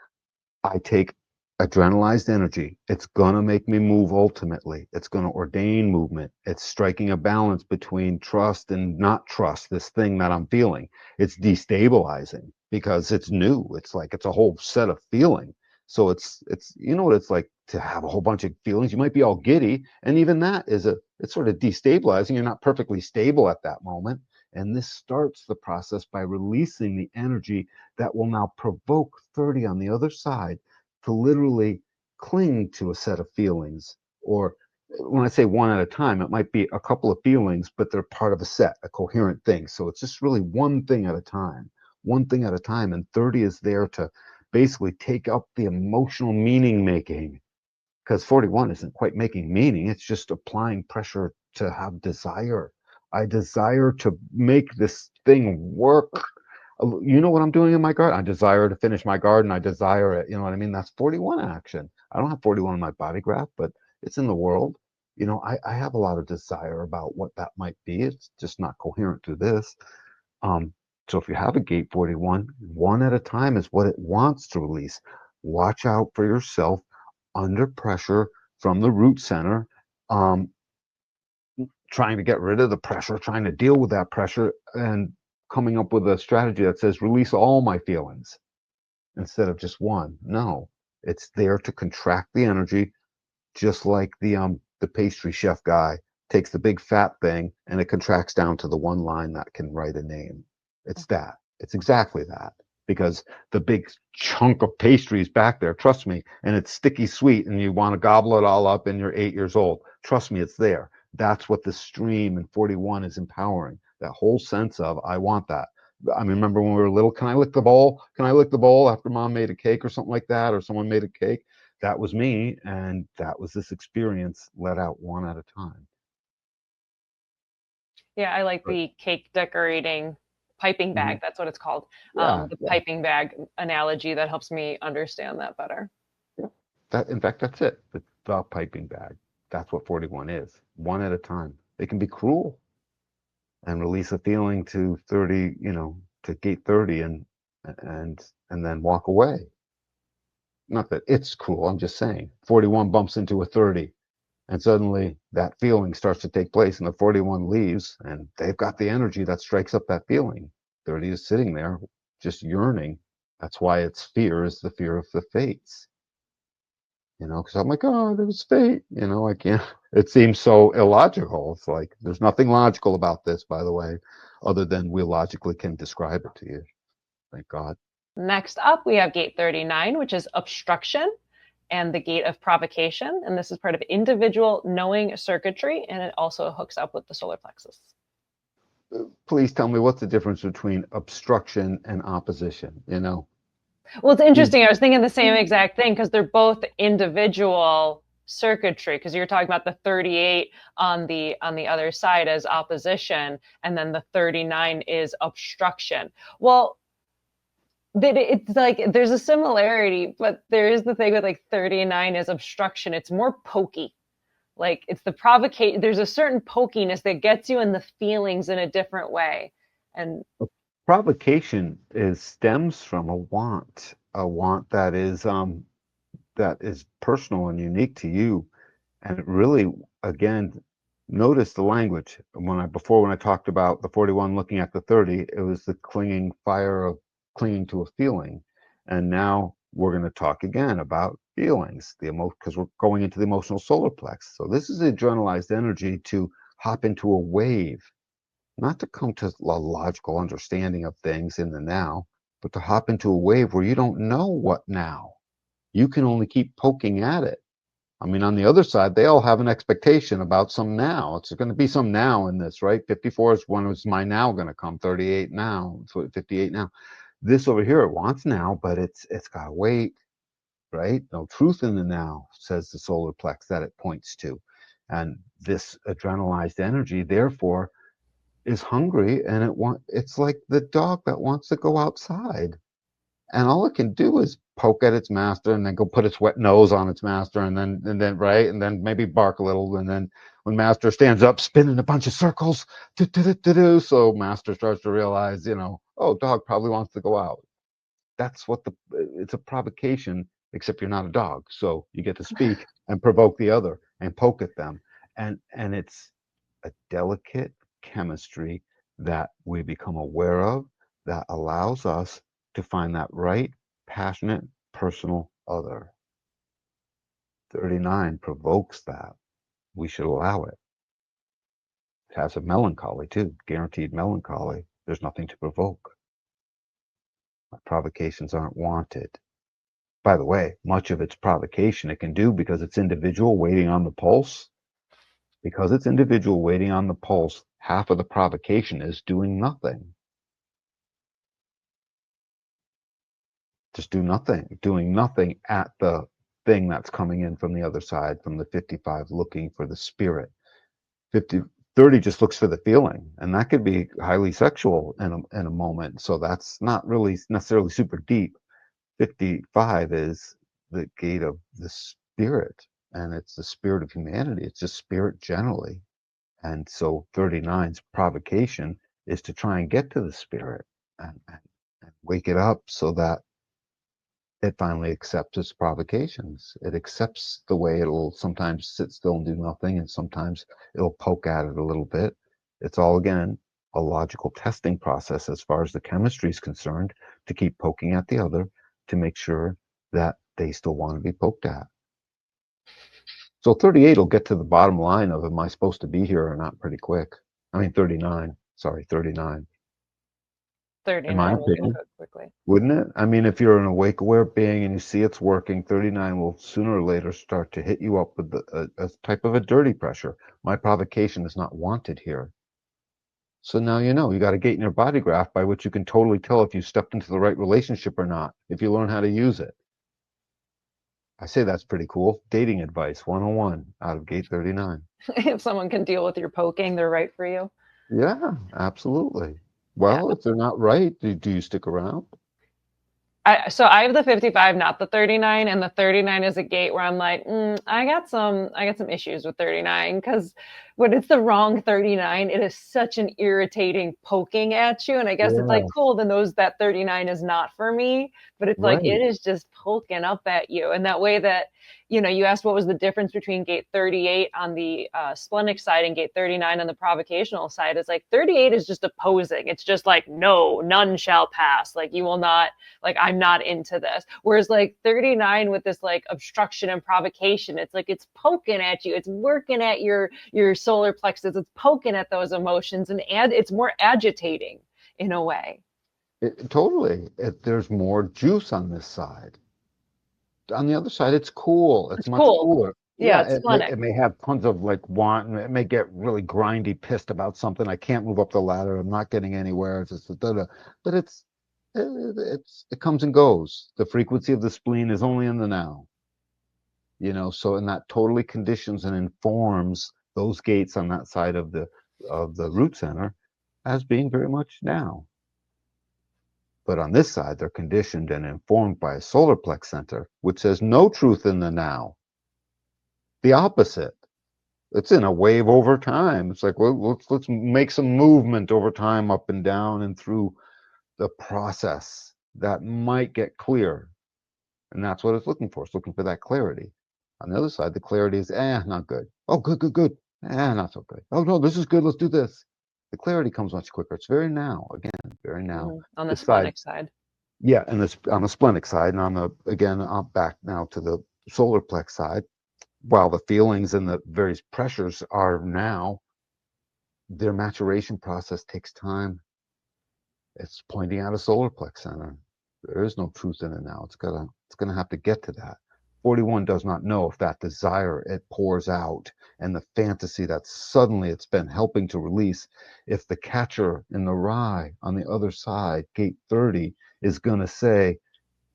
I take adrenalized energy. It's going to make me move ultimately. It's going to ordain movement. It's striking a balance between trust and not trust this thing that I'm feeling. It's destabilizing because it's new. It's like it's a whole set of feeling. So it's what it's like to have a whole bunch of feelings. You might be all giddy, and even that it's sort of destabilizing. You're not perfectly stable at that moment. And this starts the process by releasing the energy that will now provoke 30 on the other side to literally cling to a set of feelings. Or when I say one at a time, it might be a couple of feelings, but they're part of a set, a coherent thing. So it's just really one thing at a time, one thing at a time. And 30 is there to basically take up the emotional meaning making, because 41 isn't quite making meaning. It's just applying pressure to have desire. I desire to make this thing work. You know what I'm doing in my garden? I desire to finish my garden. I desire it. You know what I mean? That's 41 action. I don't have 41 in my body graph, but it's in the world. I have a lot of desire about what that might be. It's just not coherent to this. So if you have a gate 41, one at a time is what it wants to release. Watch out for yourself under pressure from the root center, trying to get rid of the pressure, trying to deal with that pressure. And coming up with a strategy that says release all my feelings instead of just one. No, it's there to contract the energy, just like the pastry chef guy takes the big fat thing and it contracts down to the one line that can write a name. It's that. It's exactly that. Because the big chunk of pastry is back there, trust me, and it's sticky sweet, and you want to gobble it all up, and you're 8 years old. Trust me, it's there. That's what the stream in 41 is empowering. That whole sense of, I want that. I mean, remember when we were little, can I lick the bowl? Can I lick the bowl after mom made a cake or something like that, or someone made a cake? That was me, and that was this experience let out one at a time. Yeah, I like But, the cake decorating piping bag. That's what it's called. yeah, The yeah, piping bag analogy that helps me understand that better. yeah. That, in fact, that's it. The piping bag. That's what 41 is. One at a time. They can be cruel and release a feeling to 30, to gate 30 and and then walk away. Not that it's cruel, I'm just saying. 41 bumps into a 30 and suddenly that feeling starts to take place and the 41 leaves and they've got the energy that strikes up that feeling. 30 is sitting there just yearning. That's why its fear is the fear of the fates. Because I'm like, oh, there was fate. I can't. It seems so illogical. It's like there's nothing logical about this, by the way, other than we logically can describe it to you. Thank God. Next up, we have gate 39, which is obstruction, and the gate of provocation. And this is part of individual knowing circuitry, and it also hooks up with the solar plexus. Please tell me what's the difference between obstruction and opposition? Well, it's interesting. I was thinking the same exact thing because they're both individual circuitry. Because you're talking about the 38 on the other side as opposition, and then the 39 is obstruction. Well, it's like there's a similarity, but there is the thing with like 39 is obstruction. It's more pokey. Like it's the provocation. There's a certain pokiness that gets you in the feelings in a different way. And Provocation stems from a want that is personal and unique to you. And it really, again, notice the language. When I talked about the 41 looking at the 30, it was the clinging fire of clinging to a feeling. And now we're going to talk again about feelings, because we're going into the emotional solar plex. So this is the adrenalized energy to hop into a wave, not to come to a logical understanding of things in the now, but to hop into a wave where you don't know what now. You can only keep poking at it. I mean, on the other side, they all have an expectation about some now. It's going to be some now in this, right? 54 is when is my now going to come? 38 now, 58 now. This over here, it wants now, but it's got to wait, right? No truth in the now, says the solar plex that it points to. And this adrenalized energy, therefore, is hungry, and it's like the dog that wants to go outside, and all it can do is poke at its master and then go put its wet nose on its master and then right, and then maybe bark a little, and then when master stands up, spin in a bunch of circles, so master starts to realize, oh, dog probably wants to go out. That's what it's a provocation, except you're not a dog, so you get to speak and provoke the other and poke at them, and it's a delicate chemistry that we become aware of that allows us to find that right, passionate, personal other. 39 provokes that. We should allow it. It has a melancholy too, guaranteed melancholy. There's nothing to provoke. Provocations aren't wanted. By the way, much of its provocation it can do because it's individual waiting on the pulse. Because it's individual waiting on the pulse, half of the provocation is doing nothing. Just doing nothing at the thing that's coming in from the other side, from the 55, looking for the spirit. 30 just looks for the feeling, and that could be highly sexual in a moment. So that's not really necessarily super deep. 55 is the gate of the spirit, and it's the spirit of humanity. It's just spirit generally. And so 39's provocation is to try and get to the spirit and wake it up so that it finally accepts its provocations. It accepts the way it'll sometimes sit still and do nothing, and sometimes it'll poke at it a little bit. It's all, again, a logical testing process as far as the chemistry is concerned to keep poking at the other to make sure that they still want to be poked at. So 38 will get to the bottom line of, am I supposed to be here or not, pretty quick. I mean, 39. Sorry, 39. 39 In my will get opinion, cooked quickly. wouldn't it? I mean, if you're an awake, aware being and you see it's working, 39 will sooner or later start to hit you up with a type of a dirty pressure. My provocation is not wanted here. So now you got a gate in your body graph by which you can totally tell if you stepped into the right relationship or not, if you learn how to use it. I say that's pretty cool. Dating advice 101 out of gate 39. If someone can deal with your poking, they're right for you. Yeah, absolutely. Yeah. Well, if they're not right, do you stick around? So I have the 55, not the 39, and the 39 is a gate where I'm like, I got some issues with 39 because when it's the wrong 39, it is such an irritating poking at you. And I guess it's like, Yeah, cool, then that 39 is not for me. But it's like, right. it is just poking up at you. And that way that, you asked what was the difference between gate 38 on the splenic side and gate 39 on the provocational side. Is like 38 is just opposing. It's just like, no, none shall pass. Like, you will not, like, I'm not into this. Whereas like 39 with this like obstruction and provocation, it's like it's poking at you, it's working at your solar plexus, it's poking at those emotions, and it's more agitating in a way. Totally. There's more juice on this side. On the other side, it's cool. It's It's much cool. cooler. Yeah, Yeah, it's splenic. it may have tons of like want, and it may get really grindy, pissed about something. I can't move up the ladder. I'm not getting anywhere. It's just but it comes and goes. The frequency of the spleen is only in the now. So and that totally conditions and informs those gates on that side of the root center as being very much now. But on this side, they're conditioned and informed by a solar plex center, which says no truth in the now. The opposite. It's in a wave over time. It's like, well, let's make some movement over time, up and down and through the process that might get clear. And that's what it's looking for. It's looking for that clarity. On the other side, the clarity is, not good. Oh, good. Not so good. Oh, no, this is good. Let's do this. The clarity comes much quicker. It's very now, again, very now. On the This side, splenic side. yeah, and this on the splenic side, and I'm back now to the solar plex side. While the feelings and the various pressures are now, their maturation process takes time. It's pointing out a solar plex center. There is no truth in it now. It's gonna have to get to that. 41 does not know if that desire it pours out and the fantasy that suddenly it's been helping to release, if the catcher in the rye on the other side, gate 30, is gonna say,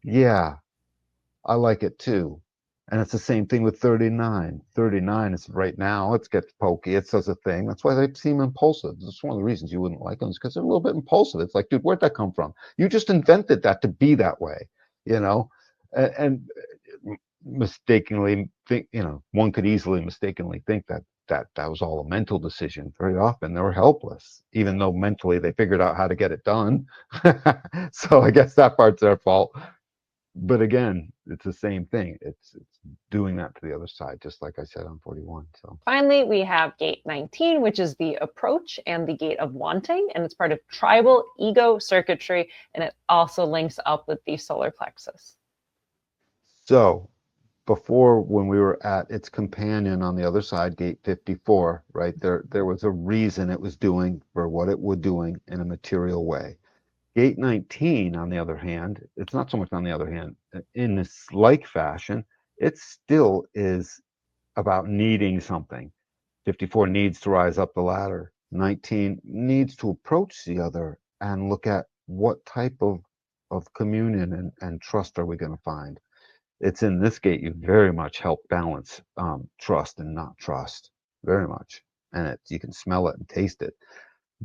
yeah, I like it too. And it's the same thing with 39. 39 is right now, it gets pokey, it says a thing. That's why they seem impulsive. That's one of the reasons you wouldn't like them, is because they're a little bit impulsive. It's like, dude, where'd that come from? You just invented that to be that way, you know? And mistakenly think, one could easily mistakenly think that was all a mental decision. Very often they were helpless, even though mentally they figured out how to get it done. So I guess that part's their fault. But again, it's the same thing. It's doing that to the other side, just like I said on 41. So Finally, we have gate 19, which is the approach and the gate of wanting, and it's part of tribal ego circuitry, and it also links up with the solar plexus. So before, when we were at its companion on the other side, gate 54, right there was a reason it was doing for what it was doing in a material way. Gate 19, on the other hand, it's not so much on the other hand, in this like fashion, it still is about needing something. 54 needs to rise up the ladder. 19 needs to approach the other and look at what type of communion and trust are we going to find. It's in this gate you very much help balance trust and not trust, very much. And you can smell it and taste it.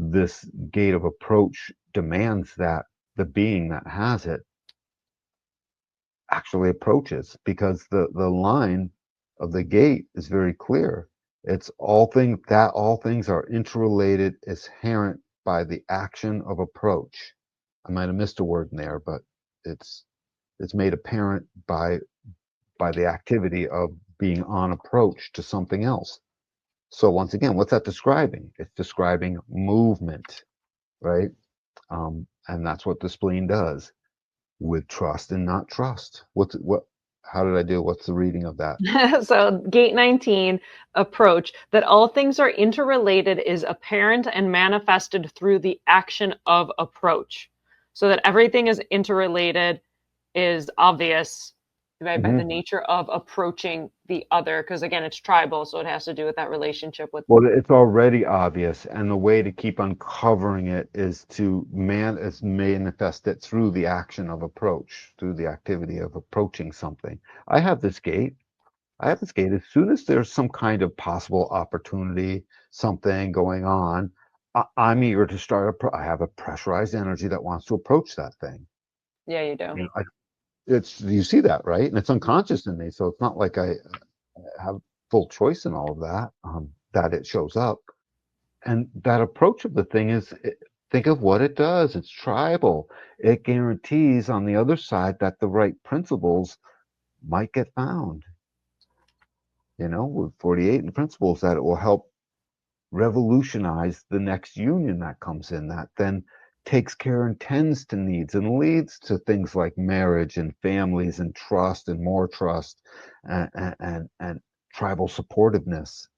This gate of approach demands that the being that has it actually approaches, because the line of the gate is very clear. It's all things are interrelated, is inherent by the action of approach. I might have missed a word in there, but it's made apparent by the activity of being on approach to something else. So once again, what's that describing? It's describing movement. right? And that's what the spleen does with trust and not trust. How did I do? What's the reading of that? So, gate 19 approach that all things are interrelated is apparent and manifested through the action of approach. So, that everything is interrelated is obvious by the nature of approaching the other, because again, it's tribal, so it has to do with that relationship with. Well, it's already obvious, and the way to keep uncovering it is to manifest it through the action of approach, through the activity of approaching something. I have this gate. I have this gate. As soon as there's some kind of possible opportunity, something going on, I'm eager to start. I have a pressurized energy that wants to approach that thing. Yeah, you do. You know, it's you see that, right? And it's unconscious in me, so it's not like I have full choice in all of that. That it shows up. And that approach of the thing is, think of what it does. It's tribal. It guarantees on the other side that the right principles might get found. With 48 and principles, that it will help revolutionize the next union that comes in, that then takes care and tends to needs and leads to things like marriage and families and trust and more trust and tribal supportiveness.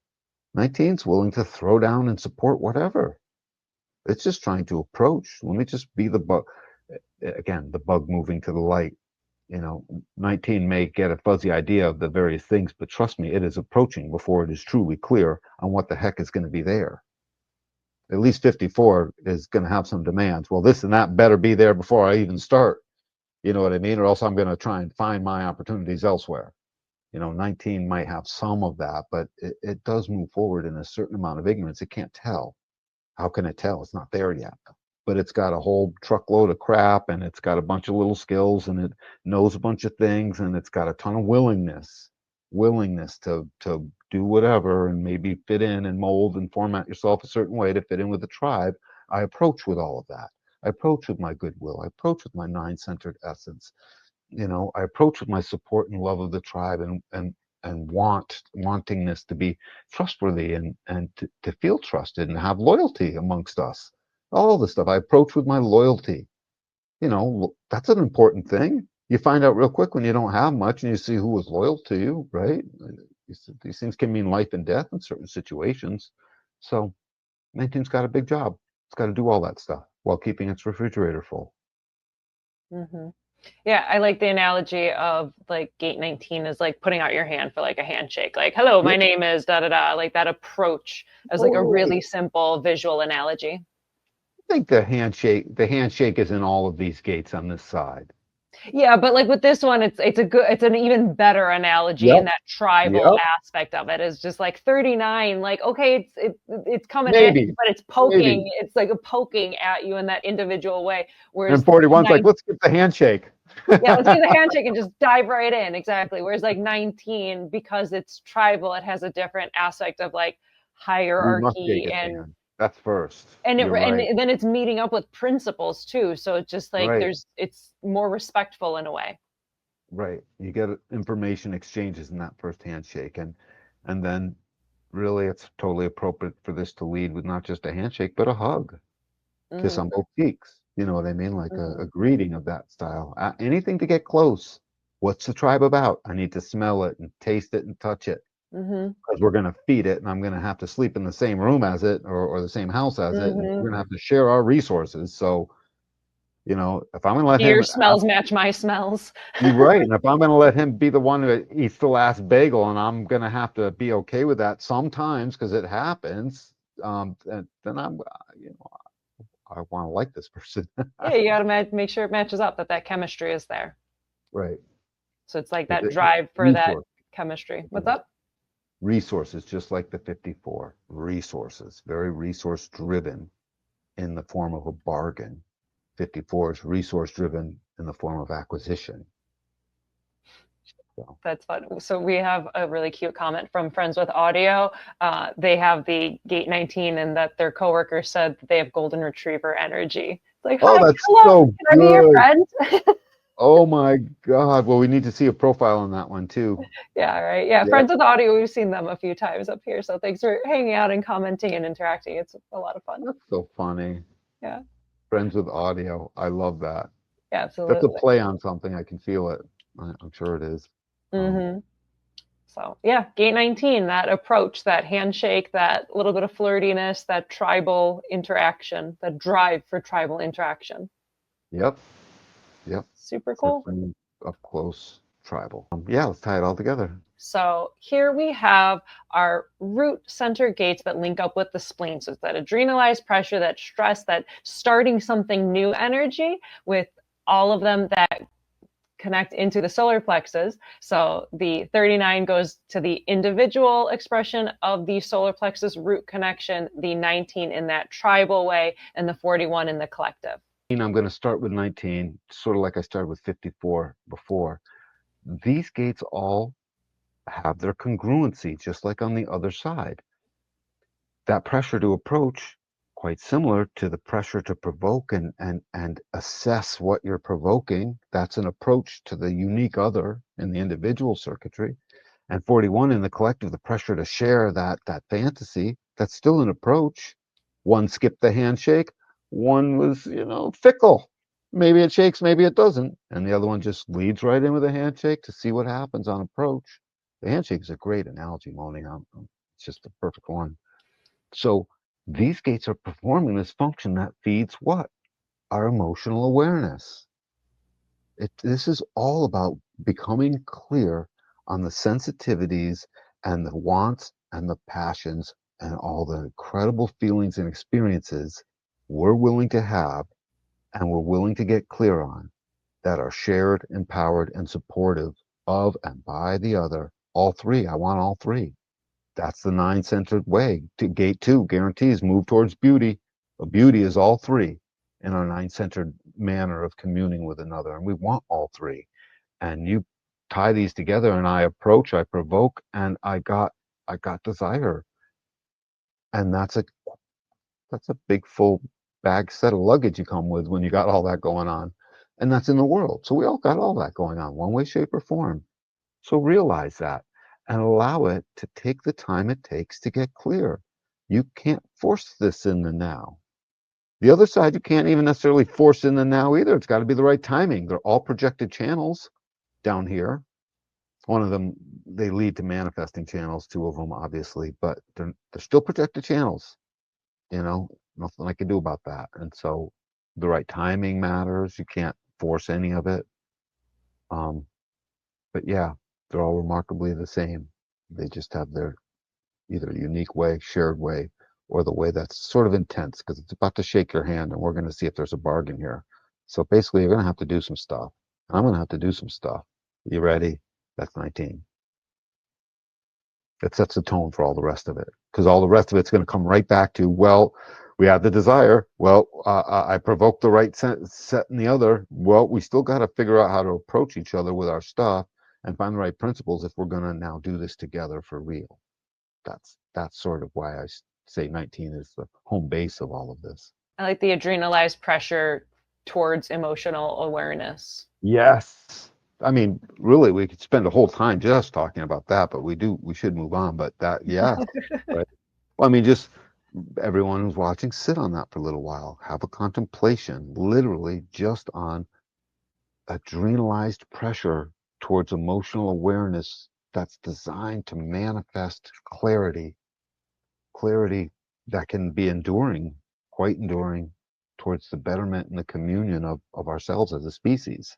19's willing to throw down and support whatever. It's just trying to approach. Let me just be the bug. Again, the bug moving to the light. 19 may get a fuzzy idea of the various things, but trust me, it is approaching before it is truly clear on what the heck is going to be there. At least 54 is going to have some demands. Well, this and that better be there before I even start. You know what I mean? Or else I'm going to try and find my opportunities elsewhere. 19 might have some of that, but it does move forward in a certain amount of ignorance. It can't tell. How can it tell? It's not there yet. But it's got a whole truckload of crap, and it's got a bunch of little skills, and it knows a bunch of things, and it's got a ton of willingness to do whatever and maybe fit in and mold and format yourself a certain way to fit in with the tribe. I approach with all of that. I approach with my goodwill. I approach with my nine-centered essence. I approach with my support and love of the tribe and wantingness to be trustworthy and to feel trusted and have loyalty amongst us. All the stuff I approach with my loyalty. That's an important thing. You find out real quick when you don't have much and you see who was loyal to you, right? These things can mean life and death in certain situations. So 19's got a big job. It's got to do all that stuff while keeping its refrigerator full. Mm-hmm. Yeah, I like the analogy of like gate 19 is like putting out your hand for like a handshake. Like, hello, my name is da da da. Like that approach as like a really simple visual analogy. I think the handshake is in all of these gates on this side. Yeah, but like with this one, it's an even better analogy in Yep. that tribal Yep. aspect of it. Is just like 39, like okay, it's coming at you, Maybe. but it's Maybe. poking. It's like a poking at you in that individual way. And Whereas 41's like, let's get the handshake. yeah, let's do the handshake and just dive right in. Exactly. Whereas like 19, because it's tribal, it has a different aspect of like We must shake hierarchy his and hand. That's first. and it You're right. and then it's meeting up with principles too. So it's just like Right. it's more respectful in a way. Right. You get information exchanges in that first handshake. And then really it's totally appropriate for this to lead with not just a handshake, but a hug. Kiss Mm, on both cheeks. You know what I mean? Like a mhm, greeting of that style. Anything to get close. What's the tribe about? I need to smell it and taste it and touch it. mhm, Because we're going to feed it and I'm going to have to sleep in the same room as it or the same house as it. And mhm. we're going to have to share our resources. So, if I'm going to let him, Your smells match my smells. you're right. And if I'm going to let him be the one who eats the last bagel and I'm going to have to be okay with that sometimes because it happens, then I want to like this person. Yeah, you got to make sure it matches up, that chemistry is there. Right. So it's like Is that it drive for that resource? chemistry. What's up? Resources, just like the 54. Resources, very resource driven in the form of a bargain. 54 is resource driven in the form of acquisition. So. That's fun. So we have a really cute comment from Friends with Audio. They have the gate 19 and that their coworker said that they have golden retriever energy. It's like, Oh, hi, that's hello, so can I be your good. friend? Oh my God. Well, we need to see a profile on that one too. Yeah, right. Yeah, Yep. Friends with Audio, we've seen them a few times up here. So thanks for hanging out and commenting and interacting. It's a lot of fun. That's so funny. Yeah. Friends with audio. I love that. Yeah, That's a absolutely. play on something. I can feel it. I'm sure it is. Mm-hmm. So yeah, gate 19, that approach, that handshake, that little bit of flirtiness, that tribal interaction, that drive for tribal interaction. Yep. Yep. Super cool. Certainly up close tribal. Yeah, let's tie it all together. So here we have our root center gates that link up with the spleen. So it's that adrenalized pressure, that stress, that starting something new energy, with all of them that connect into the solar plexus. So the 39 goes to the individual expression of the solar plexus root connection, the 19 in that tribal way, and the 41 in the collective. I'm going to start with 19, sort of like I started with 54 before. These gates all have their congruency, just like on the other side. That pressure to approach, quite similar to the pressure to provoke and assess what you're provoking. That's an approach to the unique other in the individual circuitry. And 41 in the collective, the pressure to share that fantasy, that's still an approach. One skipped the handshake, one was, fickle. Maybe it shakes, maybe it doesn't. And the other one just leads right in with a handshake to see what happens on approach. The handshake is a great analogy, Moni. It's just the perfect one. So these gates are performing this function that feeds what? Our emotional awareness. This is all about becoming clear on the sensitivities and the wants and the passions and all the incredible feelings and experiences we're willing to have and we're willing to get clear on, that are shared, empowered, and supportive of and by the other. All three. I want all three. That's the nine-centered way. To gate 2 guarantees move towards beauty. Beauty is all three in our nine-centered manner of communing with another, and we want all three. And you tie these together, and I approach, I provoke, and I got desire. And that's a big full bag set of luggage you come with when you got all that going on. And that's in the world. So we all got all that going on, one way, shape, or form. So realize that and allow it to take the time it takes to get clear. You can't force this in the now. The other side, you can't even necessarily force in the now either. It's got to be the right timing. They're all projected channels down here. One of them, they lead to manifesting channels, two of them, obviously, but they're still projected channels. Nothing I can do about that. And so the right timing matters. You can't force any of it. But yeah, they're all remarkably the same. They just have their either unique way, shared way, or the way that's sort of intense because it's about to shake your hand and we're going to see if there's a bargain here. So basically, you're going to have to do some stuff. I'm going to have to do some stuff. You ready? That's 19. It sets the tone for all the rest of it because all the rest of it's going to come right back to, well, we have the desire. Well, I provoked the right set and the other. Well, we still got to figure out how to approach each other with our stuff and find the right principles if we're going to now do this together for real. That's sort of why I say 19 is the home base of all of this. I like the adrenalized pressure towards emotional awareness. Yes. I mean, really, we could spend a whole time just talking about that, but we should move on. But yeah, right. Well, I mean, just everyone who's watching, sit on that for a little while. Have a contemplation, literally just on adrenalized pressure towards emotional awareness that's designed to manifest clarity that can be enduring, quite enduring, towards the betterment and the communion of ourselves as a species.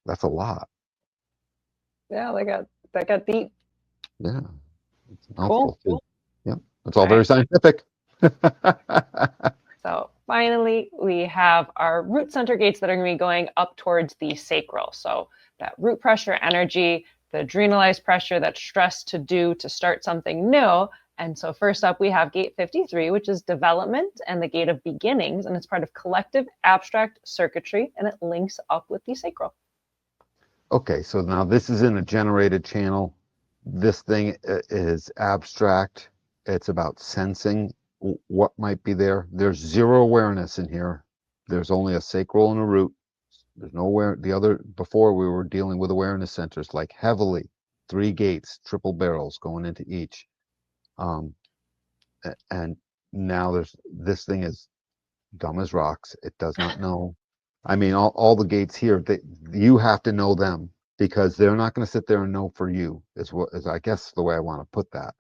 That's a lot. Yeah, that got deep. Yeah, it's a Cool. mouthful too. Yeah, it's all All very right. scientific. So finally, we have our root center gates that are going to be going up towards the sacral. So that root pressure energy, the adrenalized pressure, that stress to do to start something new. And so first up, we have gate 53, which is development and the gate of beginnings. And it's part of collective abstract circuitry, and it links up with the sacral. Okay, so now this is in a generated channel. This thing is abstract. It's about sensing what might be there. There's zero awareness in here. There's only a sacral and a root. There's no before we were dealing with awareness centers, like heavily, 3 gates, triple barrels going into each. And now this thing is dumb as rocks. It does not know. I mean, all the gates here, you have to know them because they're not going to sit there and know for you, is I guess the way I want to put that.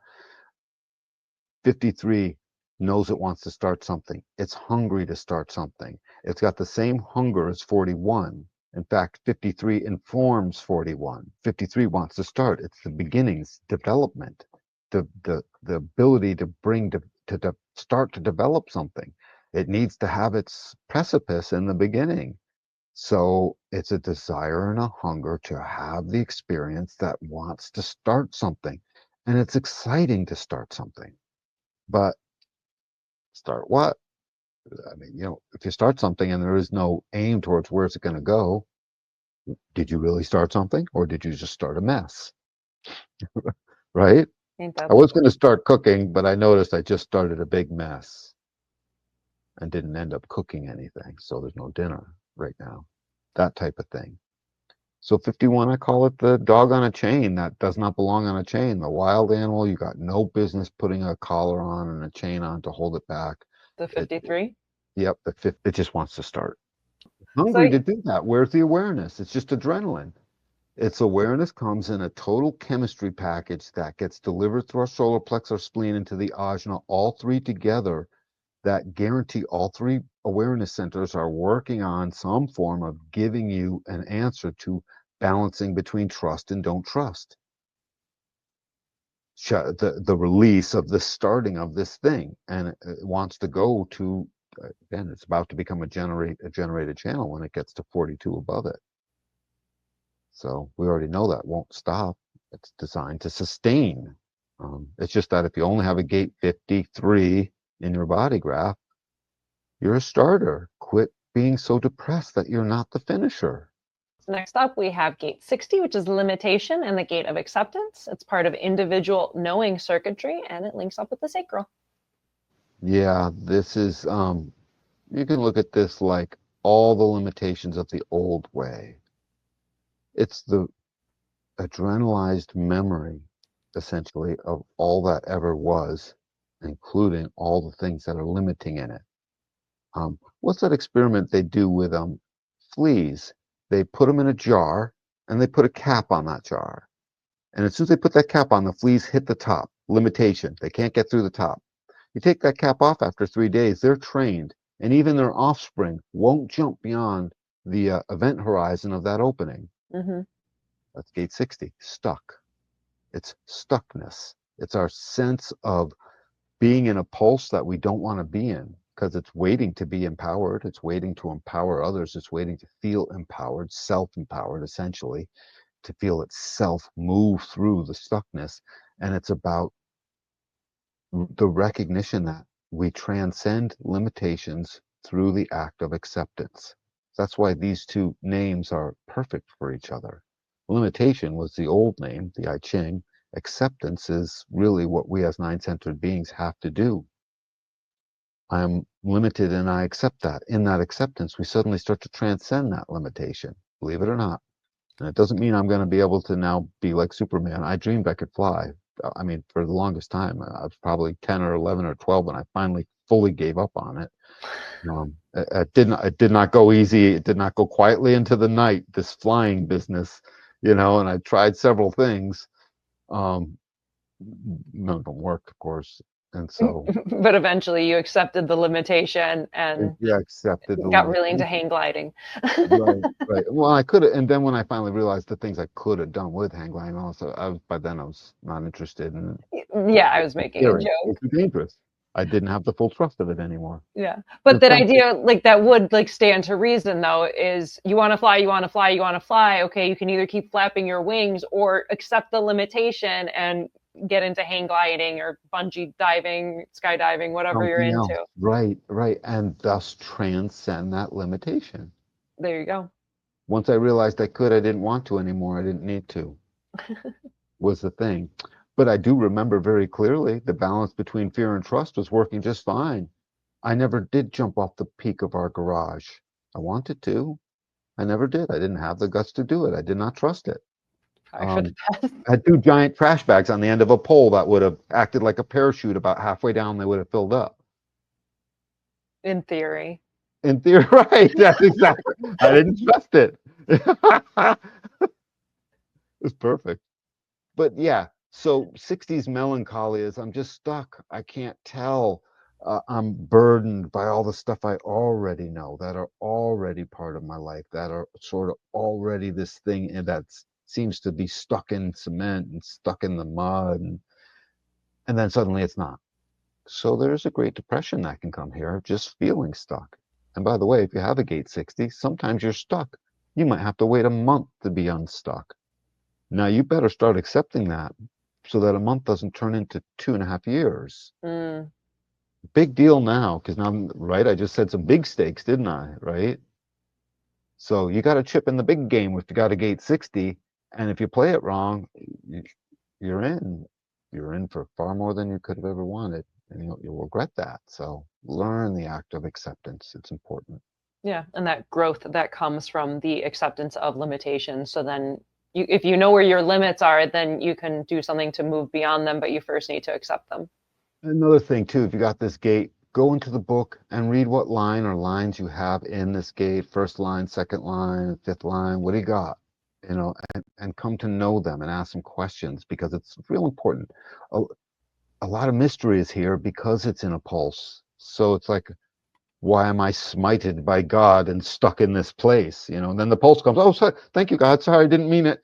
53 knows it wants to start something. It's hungry to start something. It's got the same hunger as 41. In fact, 53 informs 41. 53 wants to start. It's the beginnings, development, the ability to bring to start to develop something. It needs to have its precipice in the beginning. So it's a desire and a hunger to have the experience that wants to start something. And it's exciting to start something. But start what? I mean, if you start something and there is no aim towards where's it going to go, did you really start something or did you just start a mess? Right? I was going to start cooking, but I noticed I just started a big mess and didn't end up cooking anything. So there's no dinner right now. That type of thing. So 51, I call it the dog on a chain that does not belong on a chain. The wild animal, you got no business putting a collar on and a chain on to hold it back. The 53? Yep, it just wants to start. So Hungry to do that. Where's the awareness? It's just adrenaline. Its awareness comes in a total chemistry package that gets delivered through our solar plexus, our spleen, into the ajna, all three together, that guarantee all three awareness centers are working on some form of giving you an answer to balancing between trust and don't trust. The release of the starting of this thing, and it wants to go to, again, it's about to become a generated channel when it gets to 42 above it. So we already know that won't stop. It's designed to sustain. It's just that if you only have a gate 53 in your body graph, you're a starter. Quit being so depressed that you're not the finisher. Next up, we have gate 60, which is limitation and the gate of acceptance. It's part of individual knowing circuitry, and it links up with the sacral. Yeah, this is, you can look at this like all the limitations of the old way. It's the adrenalized memory, essentially, of all that ever was, including all the things that are limiting in it. What's that experiment they do with fleas? They put them in a jar and they put a cap on that jar. And as soon as they put that cap on, the fleas hit the top. Limitation. They can't get through the top. You take that cap off after 3 days, they're trained, and even their offspring won't jump beyond the event horizon of that opening. Mm-hmm. That's gate 60. Stuck. It's stuckness. It's our sense of being in a pulse that we don't want to be in because it's waiting to be empowered. It's waiting to empower others. It's waiting to feel empowered, self-empowered, essentially, to feel itself move through the stuckness. And it's about the recognition that we transcend limitations through the act of acceptance. That's why these two names are perfect for each other. Limitation was the old name, the I Ching. Acceptance is really what we as nine-centered beings have to do. I am limited and I accept that. In that acceptance, we suddenly start to transcend that limitation, believe it or not. And it doesn't mean I'm going to be able to now be like Superman. I dreamed I could fly. I mean, for the longest time, I was probably 10 or 11 or 12 when I finally fully gave up on it. It did not go easy. It did not go quietly into the night, this flying business, and I tried several things. None of them worked, of course. And so, But eventually you accepted the limitation and yeah, accepted the got really into limitation. hang gliding. Right, right. Well, I could have, and then when I finally realized the things I could have done with hang gliding, also, by then I was not interested in Yeah, I was making a it. joke. It's too dangerous. I didn't have the full trust of it anymore. Yeah. But And that some, idea, like that would like stand to reason though, is you want to fly, you want to fly, you want to fly. Okay, you can either keep flapping your wings or accept the limitation and get into hang gliding or bungee diving, skydiving, whatever you're something else. into. Right, right. And thus transcend that limitation. There you go. Once I realized I could, I didn't want to anymore. I didn't need to, was the thing. But I do remember very clearly the balance between fear and trust was working just fine. I never did jump off the peak of our garage. I wanted to. I never did. I didn't have the guts to do it. I did not trust it. Probably for the best. I had two giant trash bags on the end of a pole that would have acted like a parachute about halfway down. They would have filled up. In theory. In theory, right? That's exactly. I didn't trust it. It's perfect. But yeah, so 60s melancholy is I'm just stuck. I can't tell. I'm burdened by all the stuff I already know that are already part of my life, that are sort of already this thing that seems to be stuck in cement and stuck in the mud. And then suddenly it's not. So there's a Great Depression that can come here, just feeling stuck. And by the way, if you have a gate 60, sometimes you're stuck. You might have to wait a month to be unstuck. Now you better start accepting that so that a month doesn't turn into 2.5 years. Mm. Big deal now, because now, right, I just said some big stakes, didn't I? Right? So you got to chip in the big game if you got a gate 60. And if you play it wrong, you're in. You're in for far more than you could have ever wanted. And you'll regret that. So learn the act of acceptance. It's important. Yeah, and that growth that comes from the acceptance of limitations. So then if you know where your limits are, then you can do something to move beyond them, but you first need to accept them. Another thing too, if you got this gate, go into the book and read what line or lines you have in this gate. First line, second line, fifth line. What do you got? And come to know them and ask them questions because it's real important. A lot of mystery is here because it's in a pulse. So it's like, why am I smited by God and stuck in this place? And then the pulse comes, oh, sorry, thank you, God. Sorry, I didn't mean it,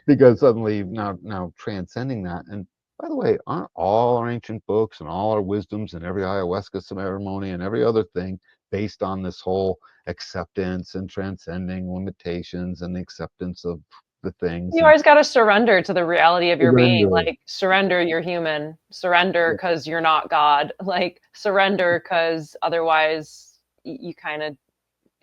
because suddenly now transcending that. And by the way, aren't all our ancient books and all our wisdoms and every ayahuasca ceremony and every other thing based on this whole acceptance and transcending limitations and the acceptance of the things You and always got to surrender to the reality of your being. surrender? Like, surrender, you're human. Surrender because you're not God. Like, surrender because otherwise you kind of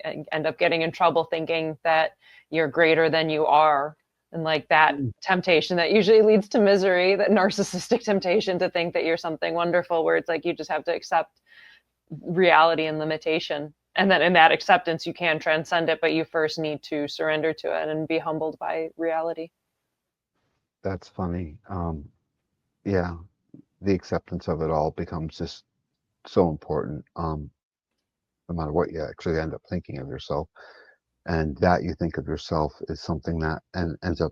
end up getting in trouble thinking that you're greater than you are. And like that temptation that usually leads to misery, that narcissistic temptation to think that you're something wonderful, where it's like you just have to accept reality and limitation. And then in that acceptance, you can transcend it, but you first need to surrender to it and be humbled by reality. That's funny. Yeah, the acceptance of it all becomes just so important. No matter what you actually end up thinking of yourself. And that you think of yourself is something that ends up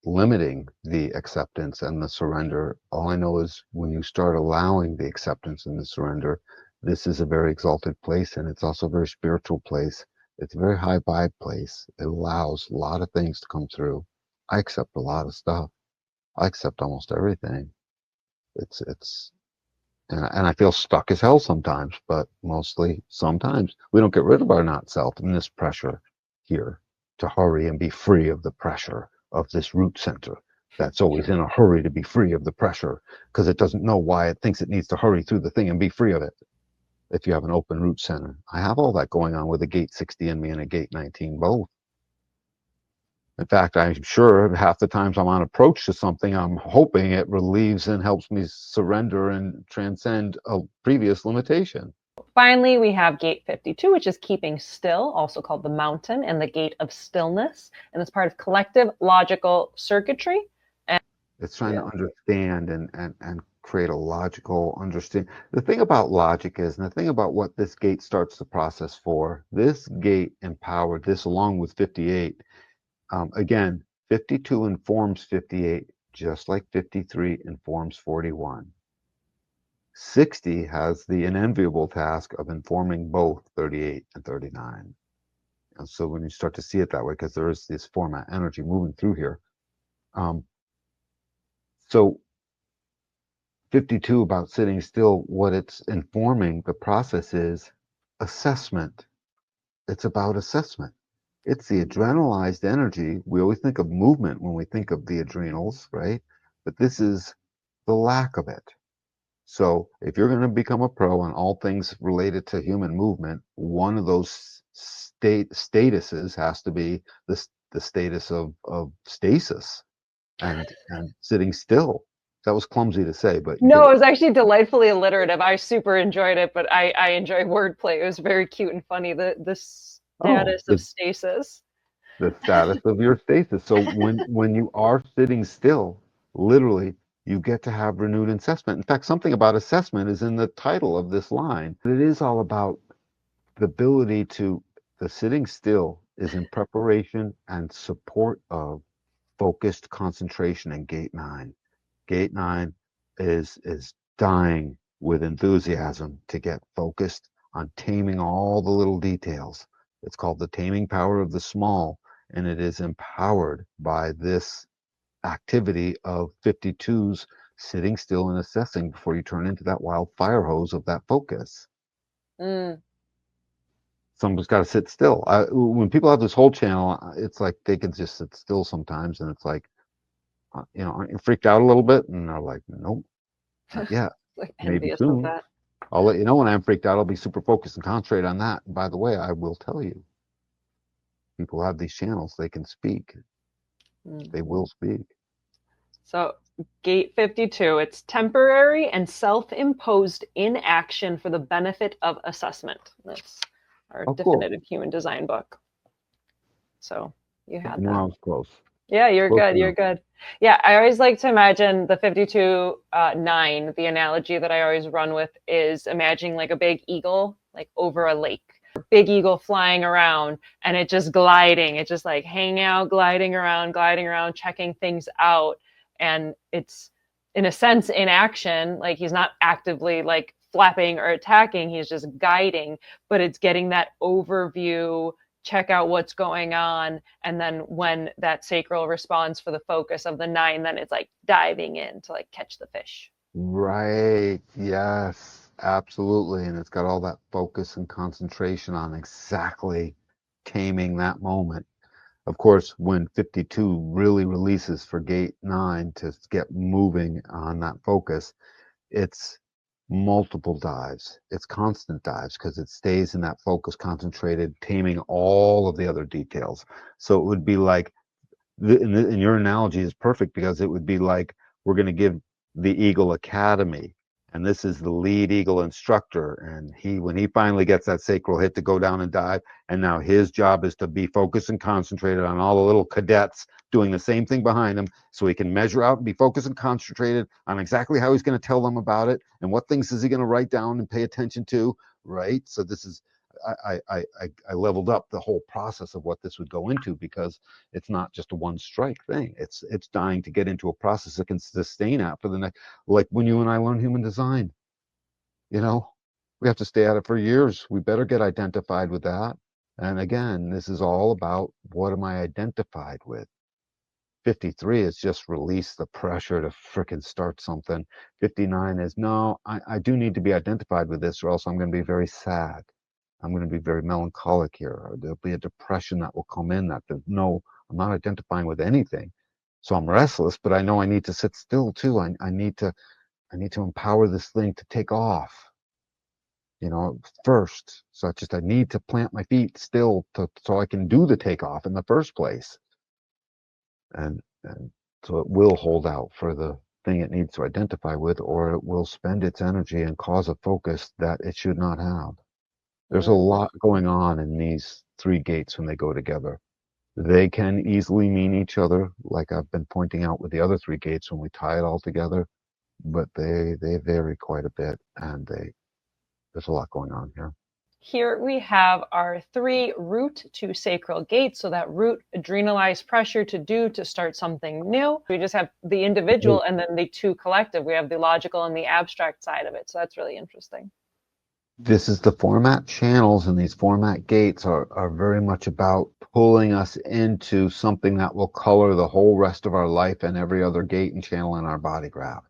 limiting the acceptance and the surrender. All I know is when you start allowing the acceptance and the surrender, this is a very exalted place and it's also a very spiritual place. It's a very high vibe place. It allows a lot of things to come through. I accept a lot of stuff. I accept almost everything. It's and I feel stuck as hell sometimes, but mostly sometimes we don't get rid of our not self and this pressure here to hurry and be free of the pressure of this root center that's always in a hurry to be free of the pressure because it doesn't know why it thinks it needs to hurry through the thing and be free of it. If you have an open root center, I have all that going on with a gate 60 in me and a gate 19 both. In fact, I'm sure half the times I'm on approach to something, I'm hoping it relieves and helps me surrender and transcend a previous limitation. Finally, we have gate 52, which is keeping still, also called the mountain, and the gate of stillness. And it's part of collective logical circuitry. And it's trying to understand and create a logical understanding. The thing about logic is, and the thing about what this gate starts the process for, this gate empowered this along with 58. Again, 52 informs 58, just like 53 informs 41. 60 has the unenviable task of informing both 38 and 39. And so when you start to see it that way, because there is this format energy moving through here. So 52 about sitting still, what it's informing the process is assessment. It's about assessment. It's the adrenalized energy. We always think of movement when we think of the adrenals, right? But this is the lack of it. So if you're going to become a pro on all things related to human movement, one of those statuses has to be the status of stasis and sitting still. That was clumsy to say, but you get no, it. it was actually delightfully alliterative. I super enjoyed it, but I enjoy wordplay. It was very cute and funny. The Oh, status of stasis. the status of your stasis. So when you are sitting still, literally you get to have renewed assessment. In fact, something about assessment is in the title of this line. It is all about the ability to, the sitting still is in preparation and support of focused concentration in gate 9. Gate 9 is dying with enthusiasm to get focused on taming all the little details. It's called the taming power of the small, and it is empowered by this activity of 52's sitting still and assessing before you turn into that wild fire hose of that focus. Mm. Someone's got to sit still. When people have this whole channel, it's like they can just sit still sometimes, and it's like, aren't you freaked out a little bit? And they're like, nope, not yet. Like Maybe envious of soon. that. I'll let you know when I'm freaked out. I'll be super focused and concentrate on that. And by the way, I will tell you, people have these channels. They can speak. They will speak. So gate 52, it's temporary and self-imposed inaction for the benefit of assessment. That's our Cool. definitive human design book. So you had I knew that. I was close. Yeah, you're Close good. You're enough. good. Yeah, I always like to imagine the 52 9. The analogy that I always run with is imagining like a big eagle, like over a lake. Big eagle flying around and it just gliding. It's just like hanging out, gliding around, checking things out. And it's in a sense in action, like he's not actively like flapping or attacking, he's just guiding, but it's getting that overview, check out what's going on, and then when that sacral responds for the focus of the 9, then it's like diving in to like catch the fish. Right. Yes, absolutely. And it's got all that focus and concentration on exactly taming that moment. Of course, when 52 really releases for gate 9 to get moving on that focus, it's multiple dives. It's constant dives because it stays in that focus concentrated, taming all of the other details. So it would be like, and your analogy is perfect because it would be like we're going to give the Eagle Academy, and this is the lead Eagle instructor, and when he finally gets that sacral hit to go down and dive, and now his job is to be focused and concentrated on all the little cadets doing the same thing behind him, so he can measure out and be focused and concentrated on exactly how he's going to tell them about it and what things is he going to write down and pay attention to, right? So this is I leveled up the whole process of what this would go into because it's not just a one strike thing. It's dying to get into a process that can sustain that for the next, like when you and I learn human design, you know, we have to stay at it for years. We better get identified with that. And again, this is all about what am I identified with? 53 is just release the pressure to frickin' start something. 59 is no, I do need to be identified with this or else I'm going to be very sad. I'm going to be very melancholic here. Or there'll be a depression that will come in that no, I'm not identifying with anything. So I'm restless, but I know I need to sit still too. I need to empower this thing to take off, first. So I need to plant my feet still so I can do the takeoff in the first place. And so it will hold out for the thing it needs to identify with, or it will spend its energy and cause a focus that it should not have. There's a lot going on in these 3 gates when they go together. They can easily mean each other, like I've been pointing out with the other 3 gates when we tie it all together, but they vary quite a bit, and there's a lot going on here. Here we have our 3 root to sacral gates. So that root, adrenalized pressure to start something new. We just have the individual and then the 2 collective. We have the logical and the abstract side of it. So that's really interesting. This is the format channels, and these format gates are very much about pulling us into something that will color the whole rest of our life and every other gate and channel in our body graph.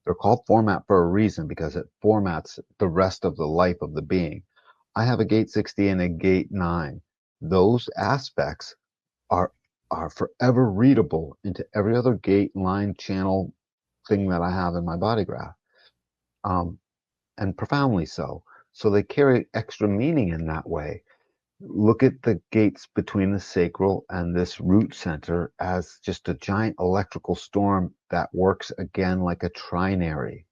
They're called format for a reason because it formats the rest of the life of the being. I have a gate 60 and a gate 9. Those aspects are forever readable into every other gate, line, channel thing that I have in my body graph, and profoundly so. So they carry extra meaning in that way. Look at the gates between the sacral and this root center as just a giant electrical storm that works again like a trinary,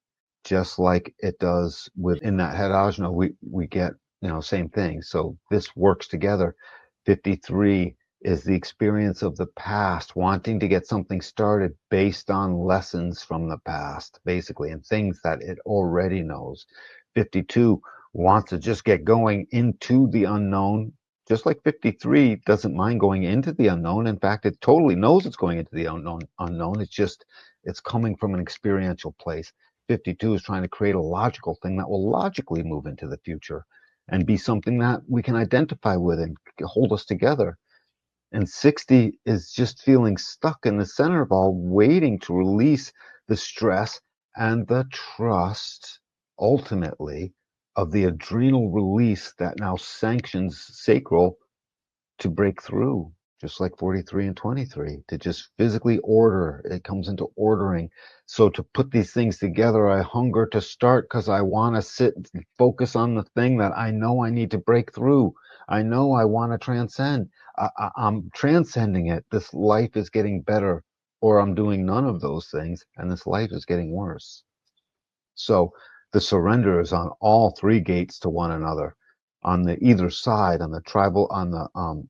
just like it does within that head ajna. We get, same thing. So this works together. 53 is the experience of the past, wanting to get something started based on lessons from the past, basically, and things that it already knows. 52 wants to just get going into the unknown, just like 53 doesn't mind going into the unknown. In fact, it totally knows it's going into the unknown. It's coming from an experiential place. 52 is trying to create a logical thing that will logically move into the future and be something that we can identify with and hold us together. And 60 is just feeling stuck in the center of all, waiting to release the stress and the trust, ultimately, of the adrenal release that now sanctions sacral to break through, just like 43 and 23, to just physically order. It comes into ordering. So to put these things together, I hunger to start because I want to sit and focus on the thing that I know I need to break through. I know I want to transcend. I'm transcending it. This life is getting better, or I'm doing none of those things, and this life is getting worse. So the surrender is on all three gates to one another, on the either side, on the tribal, on the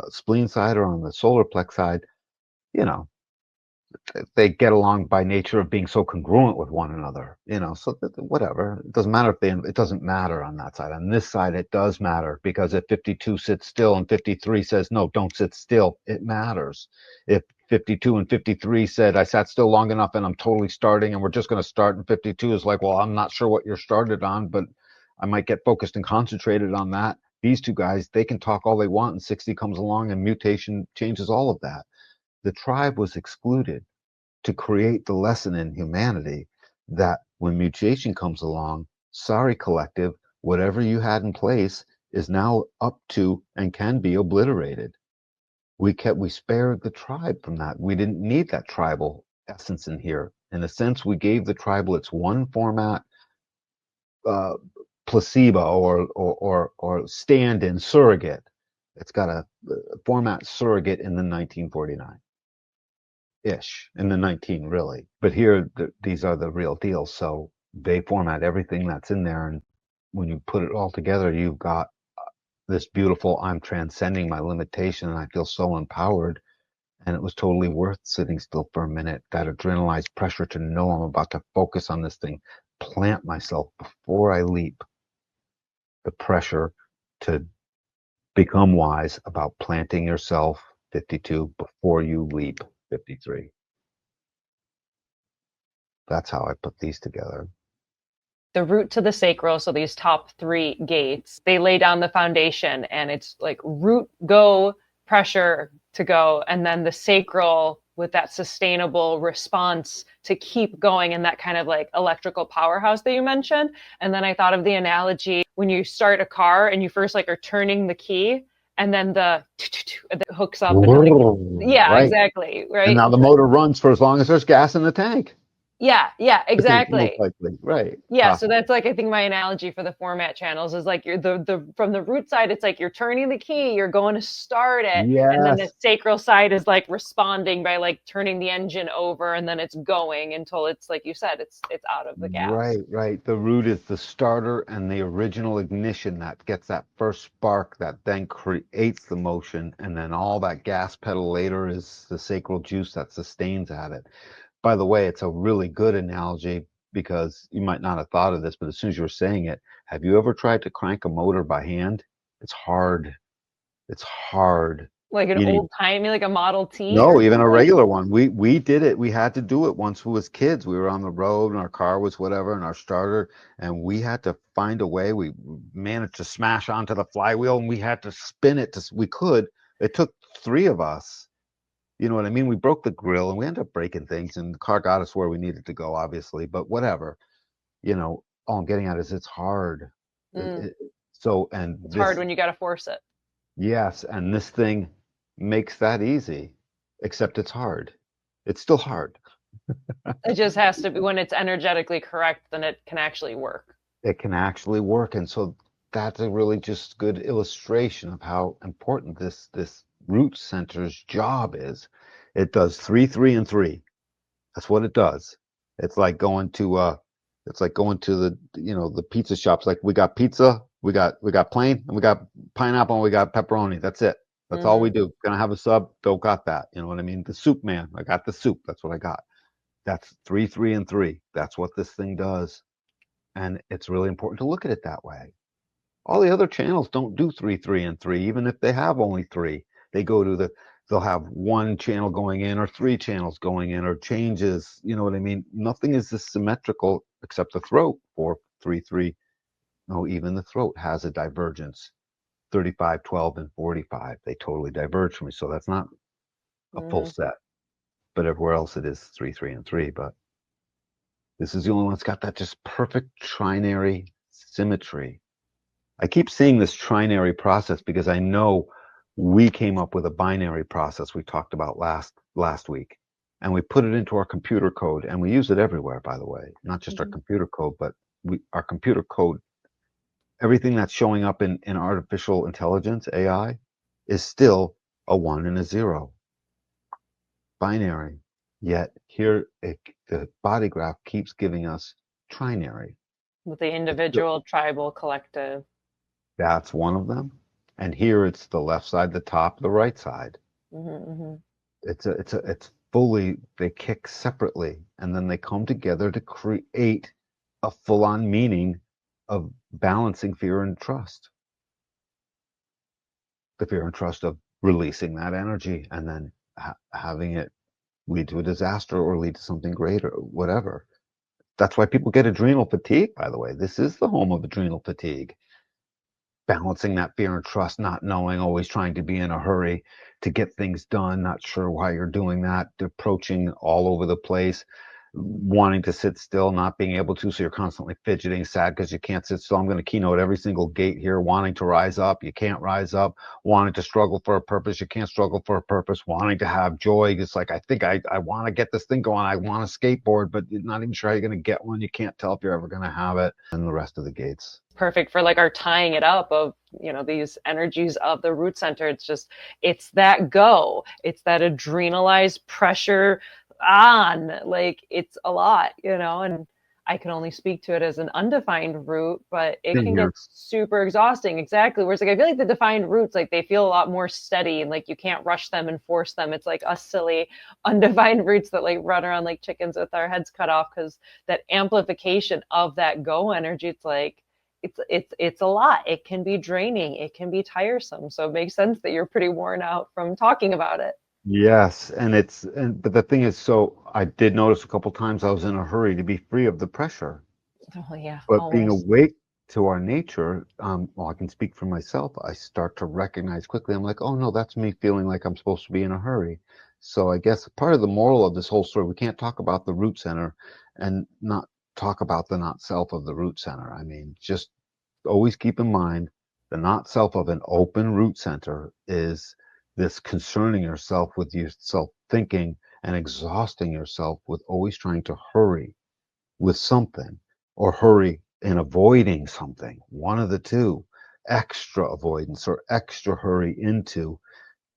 spleen side, or on the solar plex side. You know, they get along by nature of being so congruent with one another. So whatever. It doesn't matter if it doesn't matter on that side. On this side, it does matter, because if 52 sits still and 53 says no, don't sit still, it matters. If 52 and 53 said I sat still long enough and I'm totally starting and we're just going to start, and 52 is like, well, I'm not sure what you're started on, but I might get focused and concentrated on that. These two guys, they can talk all they want, and 60 comes along and mutation changes all of that. The tribe was excluded to create the lesson in humanity that when mutation comes along, sorry, collective, whatever you had in place is now up to and can be obliterated. We spared the tribe from that. We didn't need that tribal essence in here. In a sense, we gave the tribal its one format, placebo or stand-in surrogate. It's got a format surrogate in the 1949. Ish, in the 19, really. But here, these are the real deals. So they format everything that's in there. And when you put it all together, you've got this beautiful, I'm transcending my limitation and I feel so empowered. And it was totally worth sitting still for a minute. That adrenalized pressure to know I'm about to focus on this thing, plant myself before I leap. The pressure to become wise about planting yourself, 52, before you leap, 53. That's how I put these together. The root to the sacral, so these top three gates, they lay down the foundation, and it's like root, go, pressure to go, and then the sacral with that sustainable response to keep going, and that kind of like electrical powerhouse that you mentioned. And then I thought of the analogy when you start a car and you first like are turning the key, and then the hooks up and like, yeah, right. exactly, right. And now the motor runs for as long as there's gas in the tank. Yeah, Most exactly. likely, right. Yeah, so that's like I think my analogy for the format channels is like you're the from the root side, it's like you're turning the key, you're going to start it, and then the Yes. sacral side is like responding by like turning the engine over, and then it's going until it's like you said, it's out of the gas. Right. The root is the starter and the original ignition that gets that first spark that then creates the motion, and then all that gas pedal later is the sacral juice that sustains at it. By the way, it's a really good analogy because you might not have thought of this, but as soon as you were saying it, have you ever tried to crank a motor by hand? It's hard. It's hard. Like an You need old timey, like a Model T or No, even a something. regular one. We did it. We had to do it once we was kids. We were on the road and our car was whatever and our starter, and we had to find a way. We managed to smash onto the flywheel and we had to spin it we could. It took three of us. You know what I mean? We broke the grill and we ended up breaking things, and the car got us where we needed to go, obviously, but whatever. All I'm getting at is it's hard. It, Mm, it, so, and it's hard this, when you got to force it. yes, and this thing makes that easy, except it's hard. It's still hard. It just has to be when it's energetically correct, then it can actually work. It can actually work. And so that's a really just good illustration of how important this root center's job is. It does 3, 3, and 3. That's what it does. It's like going to the pizza shops. Like we got pizza, we got plain, and we got pineapple, and we got pepperoni. That's it. That's all we do. Gonna have a sub, don't got that. You know what I mean? The soup man, I got the soup. That's what I got. That's 3, 3, and 3. That's what this thing does. And it's really important to look at it that way. All the other channels don't do 3, 3, and 3, even if they have only 3. They go to they'll have one channel going in or 3 channels going in or changes. You know what I mean? Nothing is this symmetrical except the throat for 3, 3. No, even the throat has a divergence. 35, 12, and 45. They totally diverge from me. So that's not a full set. But everywhere else it is 3, 3, and 3. But this is the only one that's got that just perfect trinary symmetry. I keep seeing this trinary process because I know we came up with a binary process we talked about last week. And we put it into our computer code, and we use it everywhere, by the way. Not just our computer code, but our computer code, everything that's showing up in artificial intelligence, AI, is still a 1 and a 0. Binary. Yet here the body graph keeps giving us trinary. With the individual, tribal, collective. That's one of them. And here it's the left side, the top, the right side. It's fully, they kick separately, and then they come together to create a full-on meaning of balancing fear and trust. The fear and trust of releasing that energy and then having it lead to a disaster or lead to something greater, whatever. That's why people get adrenal fatigue, by the way. This is the home of adrenal fatigue. Balancing that fear and trust, not knowing, always trying to be in a hurry to get things done, not sure why you're doing that, approaching all over the place, wanting to sit still, not being able to, so you're constantly fidgeting, sad because you can't sit still. I'm going to keynote every single gate here, wanting to rise up, you can't rise up, wanting to struggle for a purpose, you can't struggle for a purpose, wanting to have joy. It's like, I think I want to get this thing going, I want a skateboard, but you're not even sure how you're going to get one, you can't tell if you're ever going to have it, and the rest of the gates. Perfect for like our tying it up of, you know, these energies of the root center. It's that go, it's that adrenalized pressure on, like it's a lot, you know, and I can only speak to it as an undefined root, but it can get super exhausting. Exactly. Whereas like I feel like the defined roots, like they feel a lot more steady and like you can't rush them and force them. It's like us silly undefined roots that like run around like chickens with our heads cut off, because that amplification of that go energy, it's like it's a lot. It can be draining. It can be tiresome. So it makes sense that you're pretty worn out from talking about it. Yes, but the thing is, so I did notice a couple times I was in a hurry to be free of the pressure. Oh yeah, But always. being awake to our nature, well, I can speak for myself. I start to recognize quickly. I'm like, oh no, that's me feeling like I'm supposed to be in a hurry. So I guess part of the moral of this whole story, we can't talk about the root center and not talk about the not self of the root center. I mean, just always keep in mind the not self of an open root center is this concerning yourself with yourself thinking and exhausting yourself with always trying to hurry with something or hurry in avoiding something, one of the two, extra avoidance or extra hurry into,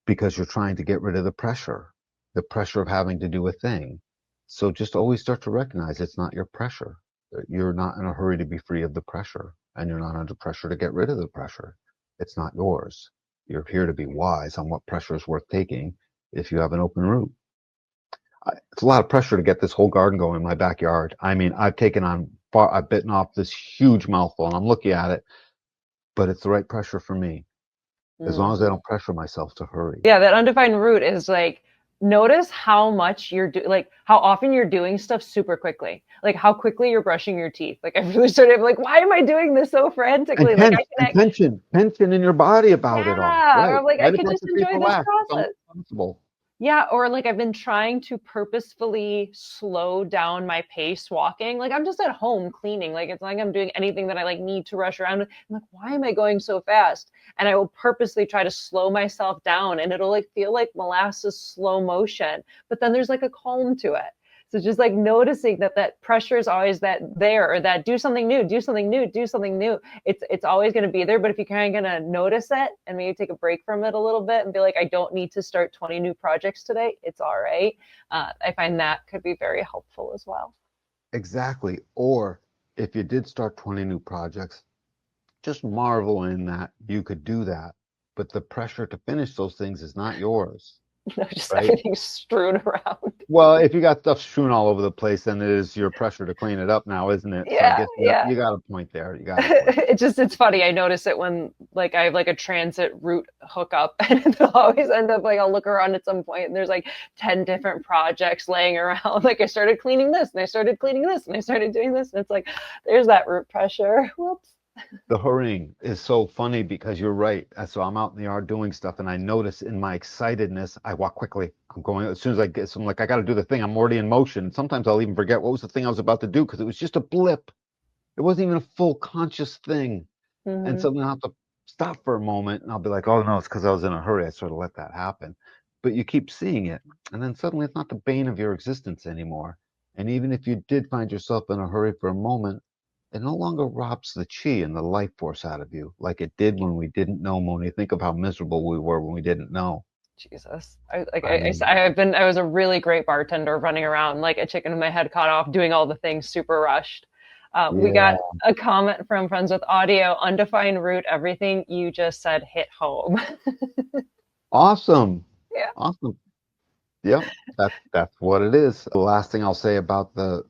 because you're trying to get rid of the pressure of having to do a thing. So just always start to recognize it's not your pressure. You're not in a hurry to be free of the pressure, and you're not under pressure to get rid of the pressure. It's not yours. You're here to be wise on what pressure is worth taking if you have an open root. It's a lot of pressure to get this whole garden going in my backyard. I mean, I've bitten off this huge mouthful, and I'm looking at it, but it's the right pressure for me, as long as I don't pressure myself to hurry. Yeah, that undefined root is like, notice how much like how often you're doing stuff super quickly, like how quickly you're brushing your teeth. Like I really started like, why am I doing this so frantically? And tension in your body about it all. Yeah, or Right. I'm like, I Right could about just the teeth, enjoy this relax. It's process. uncomfortable. Yeah, or like I've been trying to purposefully slow down my pace walking. Like I'm just at home cleaning. Like it's not like I'm doing anything that I like need to rush around. I'm like, why am I going so fast? And I will purposely try to slow myself down, and it'll like feel like molasses slow motion, but then there's like a calm to it. So just like noticing that that pressure is always that there, or that do something new, do something new, do something new. It's always going to be there. But if you're kind of going to notice it and maybe take a break from it a little bit and be like, I don't need to start 20 new projects today, it's all right. I find that could be very helpful as well. Exactly. Or if you did start 20 new projects, just marvel in that you could do that but the pressure to finish those things is not yours. No, just Right? everything's strewn around. Well, if you got stuff strewn all over the place, then it is your pressure to clean it up now, isn't it? So I Yeah, guess yeah. you got a point there. You got a point. It's funny. I notice it when like I have like a transit route hookup, and it'll always end up like I'll look around at some point and there's like 10 different projects laying around. Like I started cleaning this and I started cleaning this and I started doing this. And it's like, there's that root pressure. Whoops. The hurrying is so funny because you're right. So I'm out in the yard doing stuff, and I notice in my excitedness, I walk quickly. I'm going as soon as I get. So I'm like, I got to do the thing. I'm already in motion. Sometimes I'll even forget what was the thing I was about to do because it was just a blip. It wasn't even a full conscious thing. And so then I have to stop for a moment, and I'll be like, oh no, it's because I was in a hurry. I sort of let that happen. But you keep seeing it, and then suddenly it's not the bane of your existence anymore. And even if you did find yourself in a hurry for a moment, it no longer robs the chi and the life force out of you like it did when we didn't know, Moni. Think of how miserable we were when we didn't know. Jesus. I mean, I was a really great bartender running around like a chicken with my head cut off, doing all the things super rushed. We yeah, got a comment from Friends with Audio, undefined root, everything you just said hit home. awesome, Yeah. awesome. Yep, that's what it is. The last thing I'll say about the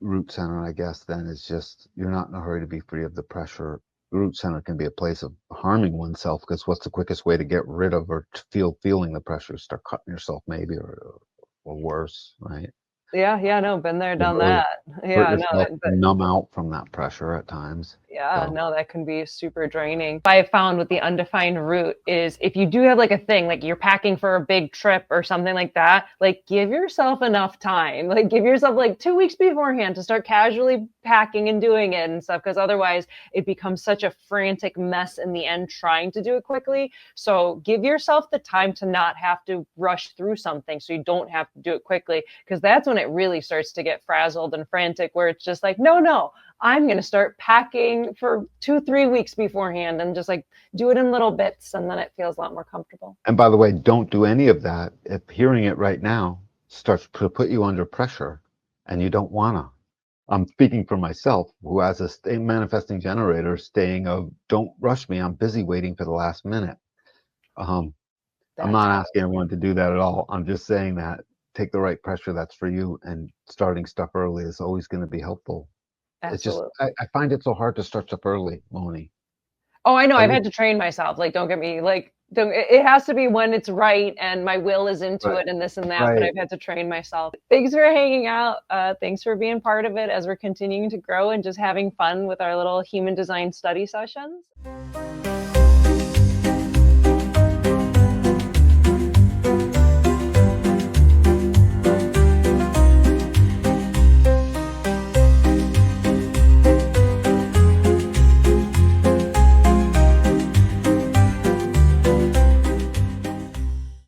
root center, I guess, then is just you're not in a hurry to be free of the pressure. The root center can be a place of harming oneself because what's the quickest way to get rid of or to feeling the pressure? Start cutting yourself, maybe, or worse, right? Yeah, no, been there, Or done hurt, that. hurt Yeah, no, yourself, numb out from that pressure at times. yeah, So no, that can be super draining. What I found with the undefined route is if you do have like a thing, like you're packing for a big trip or something like that, like give yourself enough time. Like give yourself like 2 weeks beforehand to start casually packing and doing it and stuff, because otherwise it becomes such a frantic mess in the end trying to do it quickly. So give yourself the time to not have to rush through something so you don't have to do it quickly, because that's when it really starts to get frazzled and frantic, where it's just like, no, I'm going to start packing for 2-3 weeks beforehand and just like do it in little bits. And then it feels a lot more comfortable. and by the way, don't do any of that if hearing it right now starts to put you under pressure and you don't wanna. I'm speaking for myself, who has a manifesting generator staying of don't rush me. I'm busy waiting for the last minute. I'm That's not how asking everyone to do that at all. I'm just saying that take the right pressure that's for you, and starting stuff early is always going to be helpful. It's just absolutely. I find it so hard to start stuff early, Moni. Oh, I know. I've Every had to train myself. Like, don't get me like, it has to be when it's right and my will is into right, it and this and that. But right. I've had to train myself. Thanks for hanging out. Thanks for being part of it as we're continuing to grow and just having fun with our little human design study sessions.